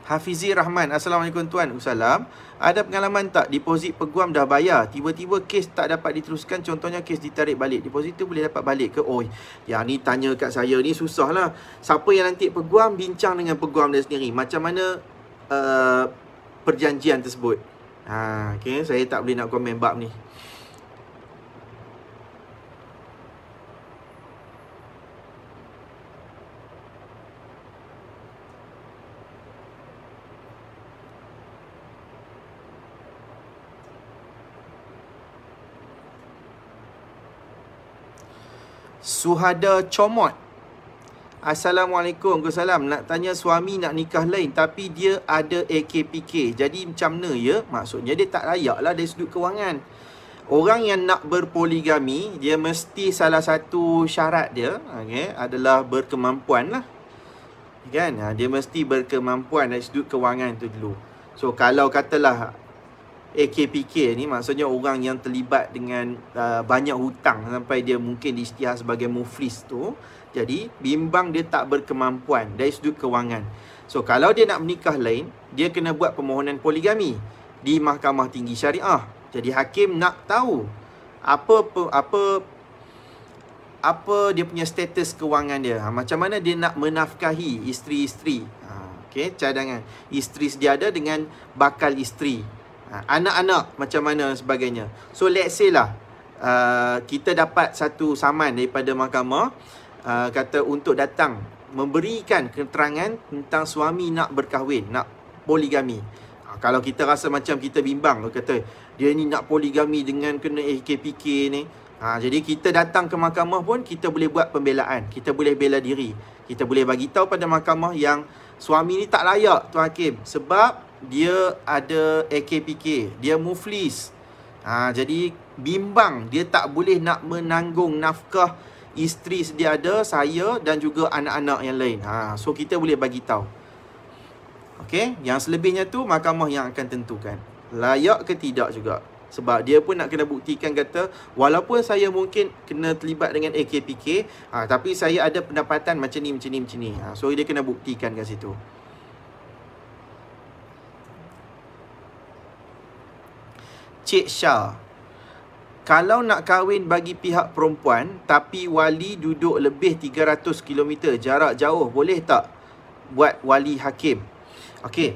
Hafizi Rahman. Assalamualaikum tuan. Salam. Ada pengalaman tak deposit peguam dah bayar, tiba-tiba kes tak dapat diteruskan, contohnya kes ditarik balik, deposit tu boleh dapat balik ke? Oh, yang ni tanya kat saya ni susah lah. Siapa yang nanti peguam, bincang dengan peguam dia sendiri macam mana perjanjian tersebut. Okay, saya tak boleh nak komen bab ni. Suhada Comot. Assalamualaikum. Salam. Nak tanya, suami nak nikah lain tapi dia ada AKPK. Jadi macam mana ya? Maksudnya dia tak layak lah dari sudut kewangan. Orang yang nak berpoligami, dia mesti salah satu syarat dia, okay, adalah berkemampuan lah. Kan? Dia mesti berkemampuan dari sudut kewangan tu dulu. So kalau katalah AKPK ni, maksudnya orang yang terlibat dengan banyak hutang sampai dia mungkin diisytihar sebagai muflis tu, jadi bimbang dia tak berkemampuan dari sudut kewangan. So kalau dia nak menikah lain, dia kena buat permohonan poligami di Mahkamah Tinggi Syariah. Jadi hakim nak tahu apa dia punya status kewangan dia, macam mana dia nak menafkahi isteri-isteri, okay, cadangan isteri sediada dengan bakal isteri, anak-anak macam mana dan sebagainya. So let's say lah kita dapat satu saman daripada mahkamah, kata untuk datang memberikan keterangan tentang suami nak berkahwin, nak poligami. Kalau kita rasa macam kita bimbang, kata dia ni nak poligami dengan kena AKPK ni. Jadi kita datang ke mahkamah pun kita boleh buat pembelaan, kita boleh bela diri. Kita boleh bagi tahu pada mahkamah yang suami ni tak layak Tuan Hakim sebab dia ada AKPK, dia muflis. Jadi bimbang, dia tak boleh nak menanggung nafkah isteri sedia ada, saya dan juga anak-anak yang lain. So kita boleh bagi tahu. Okey, yang selebihnya tu mahkamah yang akan tentukan layak ke tidak juga. Sebab dia pun nak kena buktikan kata walaupun saya mungkin kena terlibat dengan AKPK, tapi saya ada pendapatan macam ni. So dia kena buktikan kat situ. Cik Syah, kalau nak kahwin bagi pihak perempuan tapi wali duduk lebih 300 km jarak jauh, boleh tak buat wali hakim? Okey.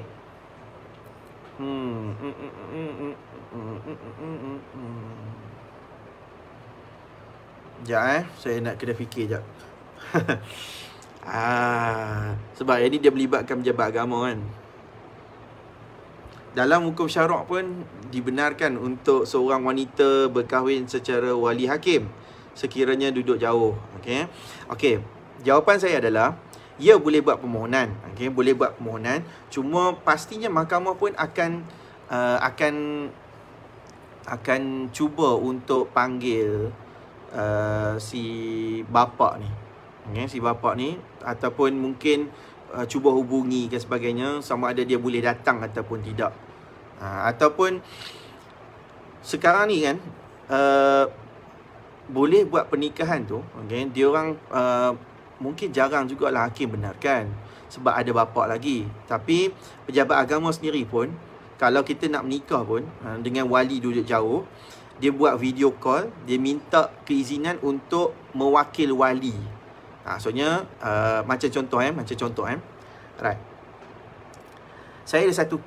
Sekejap saya nak kena fikir sekejap. Sebab ini dia melibatkan pejabat agama kan. Dalam hukum syarak pun dibenarkan untuk seorang wanita berkahwin secara wali hakim sekiranya duduk jauh. Okey. Jawapan saya adalah ya, boleh buat permohonan. Boleh buat permohonan. Cuma pastinya mahkamah pun akan cuba untuk panggil si bapa ni. Si bapa ni ataupun mungkin cuba hubungi dan sebagainya, sama ada dia boleh datang ataupun tidak. Ataupun sekarang ni kan boleh buat pernikahan tu, dia orang mungkin jarang jugalah hakim benarkan sebab ada bapa lagi. Tapi pejabat agama sendiri pun kalau kita nak menikah pun dengan wali duduk jauh, dia buat video call, dia minta keizinan untuk mewakil wali. Maksudnya macam contoh right. Saya ada satu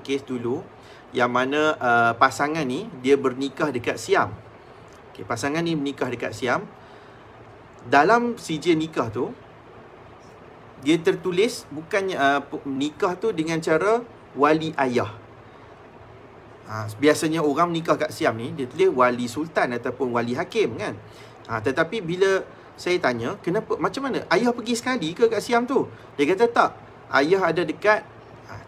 kes, dulu yang mana pasangan ni dia bernikah dekat Siam. Pasangan ni menikah dekat Siam. Dalam sijil nikah tu dia tertulis bukannya nikah tu dengan cara wali ayah. Biasanya orang menikah kat Siam ni dia tulis wali sultan ataupun wali hakim kan. Tetapi bila saya tanya kenapa, macam mana ayah pergi sekali ke kat Siam tu, dia kata tak, ayah ada dekat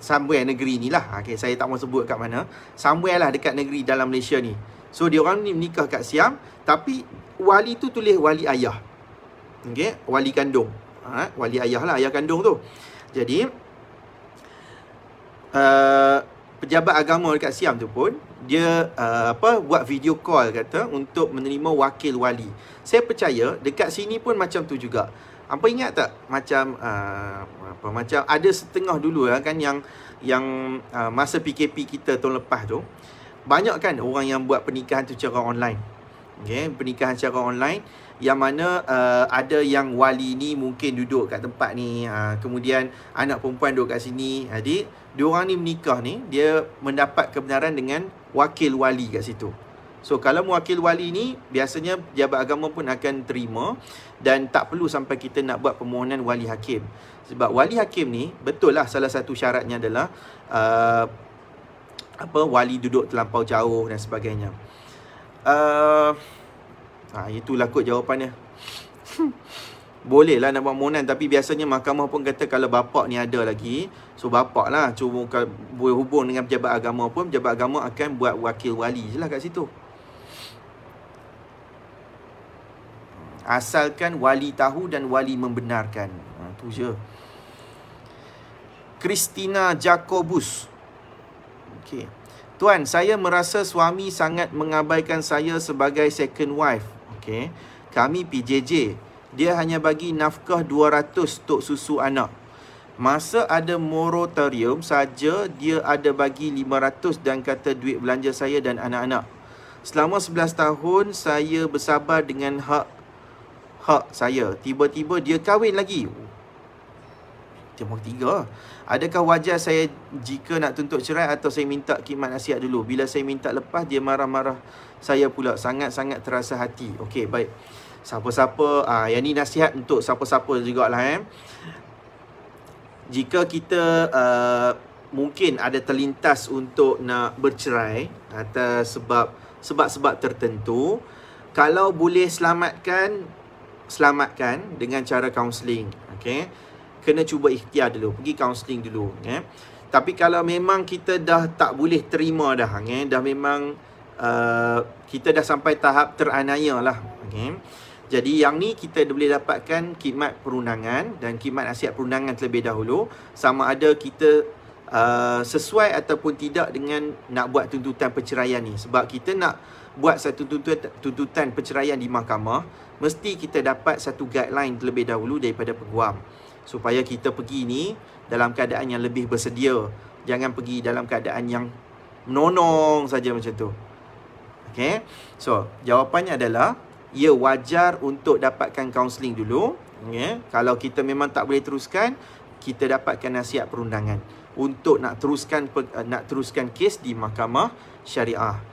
somewhere negeri ni lah. Saya tak mau sebut kat mana, somewhere lah dekat negeri dalam Malaysia ni. So dia orang ni menikah kat Siam, tapi wali tu tulis wali ayah. Wali kandung. Wali ayah lah, ayah kandung tu. Jadi pejabat agama dekat Siam tu pun dia buat video call kata untuk menerima wakil wali. Saya percaya dekat sini pun macam tu juga. Apa ingat tak macam macam ada setengah dulu kan yang masa PKP kita tahun lepas tu, banyak kan orang yang buat pernikahan tu secara online. Pernikahan secara online yang mana ada yang wali ni mungkin duduk kat tempat ni, kemudian anak perempuan duduk kat sini. Jadi diorang ni menikah ni, dia mendapat kebenaran dengan wakil wali kat situ. So kalau mewakil wali ni, biasanya pejabat agama pun akan terima, dan tak perlu sampai kita nak buat permohonan wali hakim. Sebab wali hakim ni, betul lah salah satu syaratnya adalah wali duduk terlampau jauh dan sebagainya. Itulah kot jawapannya. Boleh lah nak buat permohonan, tapi biasanya mahkamah pun kata kalau bapak ni ada lagi, so bapak lah cuma boleh hubung dengan pejabat agama pun, pejabat agama akan buat wakil wali je lah kat situ. Asalkan wali tahu dan wali membenarkan. Tu je. Christina Jacobus. Okey. Tuan, saya merasa suami sangat mengabaikan saya sebagai second wife. Okey. Kami PJJ. Dia hanya bagi nafkah 200 untuk susu anak. Masa ada moratorium saja dia ada bagi 500 dan kata duit belanja saya dan anak-anak. Selama 11 tahun saya bersabar dengan hak saya. Tiba-tiba dia kahwin lagi. Tembak 3. Adakah wajar saya jika nak tuntut cerai atau saya minta khidmat nasihat dulu? Bila saya minta lepas, dia marah-marah saya pula. Sangat-sangat terasa hati. Okey, baik. Siapa-siapa, yang ni nasihat untuk siapa-siapa jugalah. Jika kita mungkin ada terlintas untuk nak bercerai atas sebab-sebab tertentu, kalau boleh selamatkan dengan cara kaunseling. Okey, kena cuba ikhtiar dulu, pergi kaunseling dulu. Tapi kalau memang kita dah tak boleh terima dah, dah memang kita dah sampai tahap teranaya lah. Jadi yang ni kita boleh dapatkan khidmat perundangan dan khidmat nasihat perundangan terlebih dahulu, sama ada kita sesuai ataupun tidak dengan nak buat tuntutan perceraian ni. Sebab kita nak buat satu tuntutan perceraian di mahkamah, mesti kita dapat satu guideline terlebih dahulu daripada peguam, supaya kita pergi ni dalam keadaan yang lebih bersedia. Jangan pergi dalam keadaan yang menonong saja macam tu. Okay, so jawapannya adalah ia wajar untuk dapatkan kaunseling dulu. Kalau kita memang tak boleh teruskan, kita dapatkan nasihat perundangan untuk nak teruskan kes di mahkamah syariah.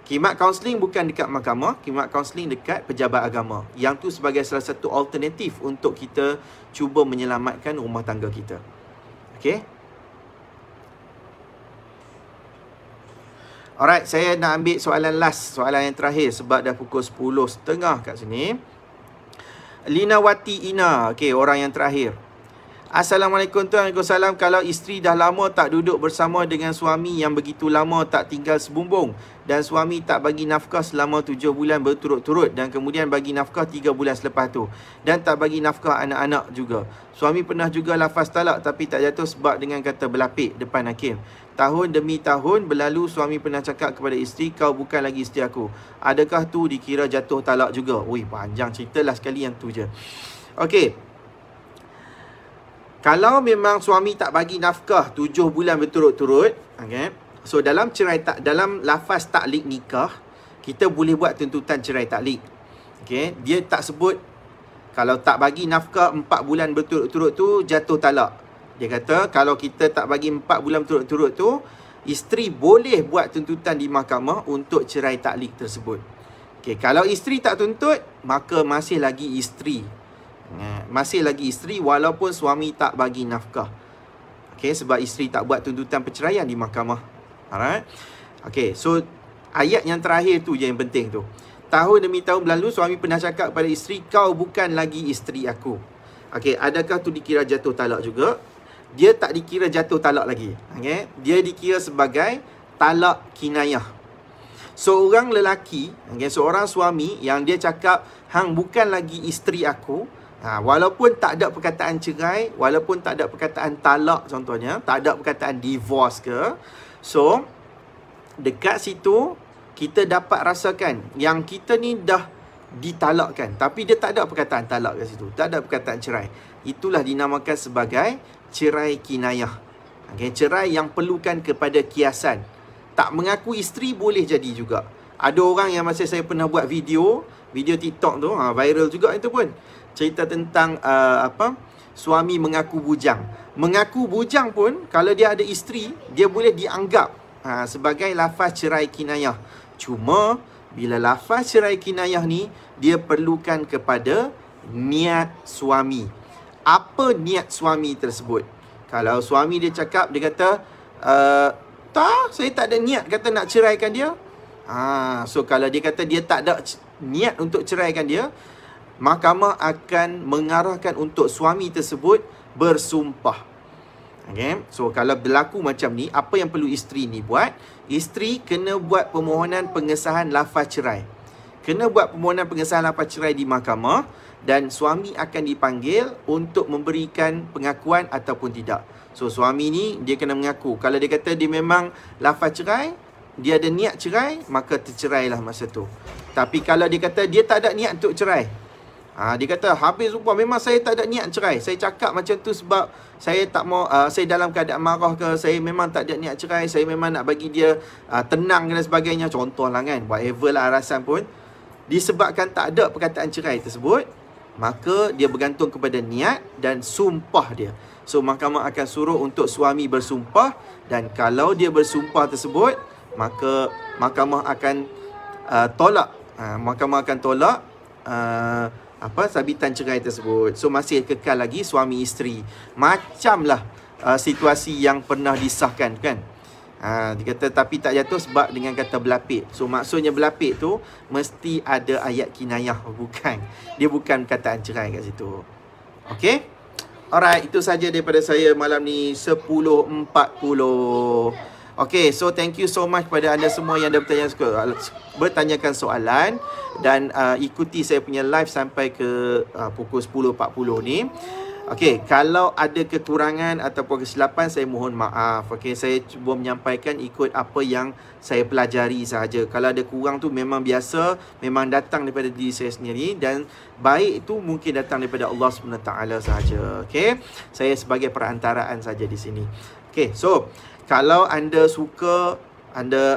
Khidmat kaunseling bukan dekat mahkamah, khidmat kaunseling dekat pejabat agama. Yang tu sebagai salah satu alternatif untuk kita cuba menyelamatkan rumah tangga kita. Okey. Alright, saya nak ambil soalan last, soalan yang terakhir sebab dah pukul 10.30 kat sini. Linawati Ina, okey, orang yang terakhir. Assalamualaikum tuan, Waalaikumsalam. Kalau isteri dah lama tak duduk bersama dengan suami yang begitu lama tak tinggal sebumbung, dan suami tak bagi nafkah selama 7 bulan berturut-turut, dan kemudian bagi nafkah 3 bulan selepas tu, dan tak bagi nafkah anak-anak juga. Suami pernah juga lafaz talak tapi tak jatuh sebab dengan kata berlapik depan hakim. Tahun demi tahun berlalu, suami pernah cakap kepada isteri, kau bukan lagi isteri aku. Adakah tu dikira jatuh talak juga? Ui, panjang cerita lah, sekali yang tu je. Okey. Kalau memang suami tak bagi nafkah 7 bulan berturut-turut, okay, so dalam dalam lafaz taklik nikah, kita boleh buat tuntutan cerai taklik. Okay, dia tak sebut kalau tak bagi nafkah 4 bulan berturut-turut tu jatuh talak. Dia kata kalau kita tak bagi 4 bulan berturut-turut tu, isteri boleh buat tuntutan di mahkamah untuk cerai taklik tersebut. Okay, kalau isteri tak tuntut, maka masih lagi isteri. Masih lagi isteri walaupun suami tak bagi nafkah. Okay, sebab isteri tak buat tuntutan perceraian di mahkamah. Alright. Okay, so ayat yang terakhir tu je yang penting tu. Tahun demi tahun berlalu, suami pernah cakap kepada isteri, kau bukan lagi isteri aku. Okay, adakah tu dikira jatuh talak juga? Dia tak dikira jatuh talak lagi. Okay, dia dikira sebagai talak kinayah. Seorang lelaki, okay, seorang suami yang dia cakap, hang bukan lagi isteri aku, walaupun tak ada perkataan cerai, walaupun tak ada perkataan talak contohnya, tak ada perkataan divorce ke, so dekat situ kita dapat rasakan yang kita ni dah ditalakkan, tapi dia tak ada perkataan talak kat situ, tak ada perkataan cerai. Itulah dinamakan sebagai cerai kinayah. Okay, cerai yang perlukan kepada kiasan. Tak mengaku isteri boleh jadi juga. Ada orang yang masa saya pernah buat video TikTok tu, viral juga itu pun. Cerita tentang suami mengaku bujang. Mengaku bujang pun kalau dia ada isteri, dia boleh dianggap sebagai lafaz cerai kinayah. Cuma bila lafaz cerai kinayah ni, dia perlukan kepada niat suami. Apa niat suami tersebut? Kalau suami dia cakap, dia kata, tak, saya tak ada niat kata nak ceraikan dia. So kalau dia kata dia tak ada niat untuk ceraikan dia, mahkamah akan mengarahkan untuk suami tersebut bersumpah. Okay? So kalau berlaku macam ni, apa yang perlu isteri ni buat? Isteri kena buat permohonan pengesahan lafaz cerai. Kena buat permohonan pengesahan lafaz cerai di mahkamah, dan suami akan dipanggil untuk memberikan pengakuan ataupun tidak. So suami ni dia kena mengaku. Kalau dia kata dia memang lafaz cerai, dia ada niat cerai, maka tercerailah masa tu. Tapi kalau dia kata dia tak ada niat untuk cerai, dia kata habis rupa, memang saya tak ada niat cerai, saya cakap macam tu sebab saya tak mau, saya dalam keadaan marah ke, saya memang tak ada niat cerai, saya memang nak bagi dia tenang dan sebagainya, contohlah kan, whatever lah alasan pun, disebabkan tak ada perkataan cerai tersebut, maka dia bergantung kepada niat dan sumpah dia. So mahkamah akan suruh untuk suami bersumpah, dan kalau dia bersumpah tersebut, maka mahkamah akan tolak. Mahkamah akan tolak sabitan cerai tersebut. So masih kekal lagi suami isteri. Macamlah situasi yang pernah disahkan kan. Dia kata tapi tak jatuh sebab dengan kata berlapik. So maksudnya berlapik tu mesti ada ayat kinayah, bukan. Dia bukan perkataan cerai kat situ. Okay. Alright, itu saja daripada saya malam ni 10.40. Okay, so thank you so much kepada anda semua yang dah bertanyakan soalan. Dan ikuti saya punya live sampai ke pukul 10.40 ni. Okay, kalau ada kekurangan ataupun kesilapan, saya mohon maaf. Okay, saya cuba menyampaikan ikut apa yang saya pelajari sahaja. Kalau ada kurang tu memang biasa, memang datang daripada diri saya sendiri. Dan baik itu mungkin datang daripada Allah SWT sahaja. Okay, saya sebagai perantaraan saja di sini. Okay, so kalau anda suka, anda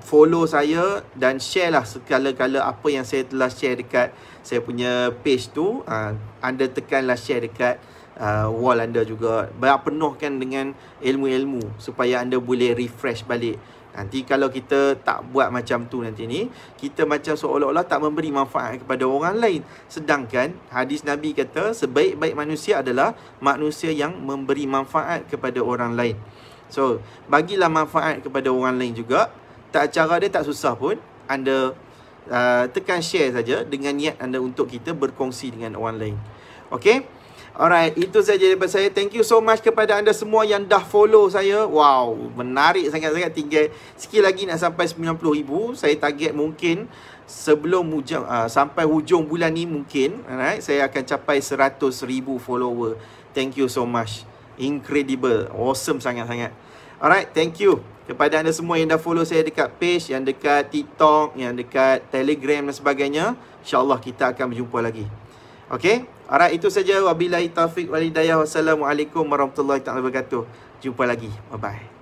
follow saya dan share lah segala-gala apa yang saya telah share dekat saya punya page tu. Anda tekanlah share dekat wall anda juga. Penuhkan dengan ilmu-ilmu supaya anda boleh refresh balik. Nanti kalau kita tak buat macam tu nanti ni, kita macam seolah-olah tak memberi manfaat kepada orang lain. Sedangkan hadis Nabi kata sebaik-baik manusia adalah manusia yang memberi manfaat kepada orang lain. So, bagilah manfaat kepada orang lain juga. Cara dia tak susah pun. Anda tekan share saja dengan niat anda untuk kita berkongsi dengan orang lain. Okay? Alright, itu saja daripada saya. Thank you so much kepada anda semua yang dah follow saya. Wow, menarik sangat-sangat. Tinggal sikit lagi nak sampai 90,000. Saya target mungkin sebelum sampai hujung bulan ni mungkin. Alright, saya akan capai 100,000 follower. Thank you so much. Incredible, awesome sangat-sangat. Alright, thank you kepada anda semua yang dah follow saya dekat page, yang dekat TikTok, yang dekat Telegram dan sebagainya. InsyaAllah kita akan berjumpa lagi. Okay, alright, itu saja. Wabillahi taufiq wal hidayah. Wassalamualaikum warahmatullahi wabarakatuh. Jumpa lagi, bye bye.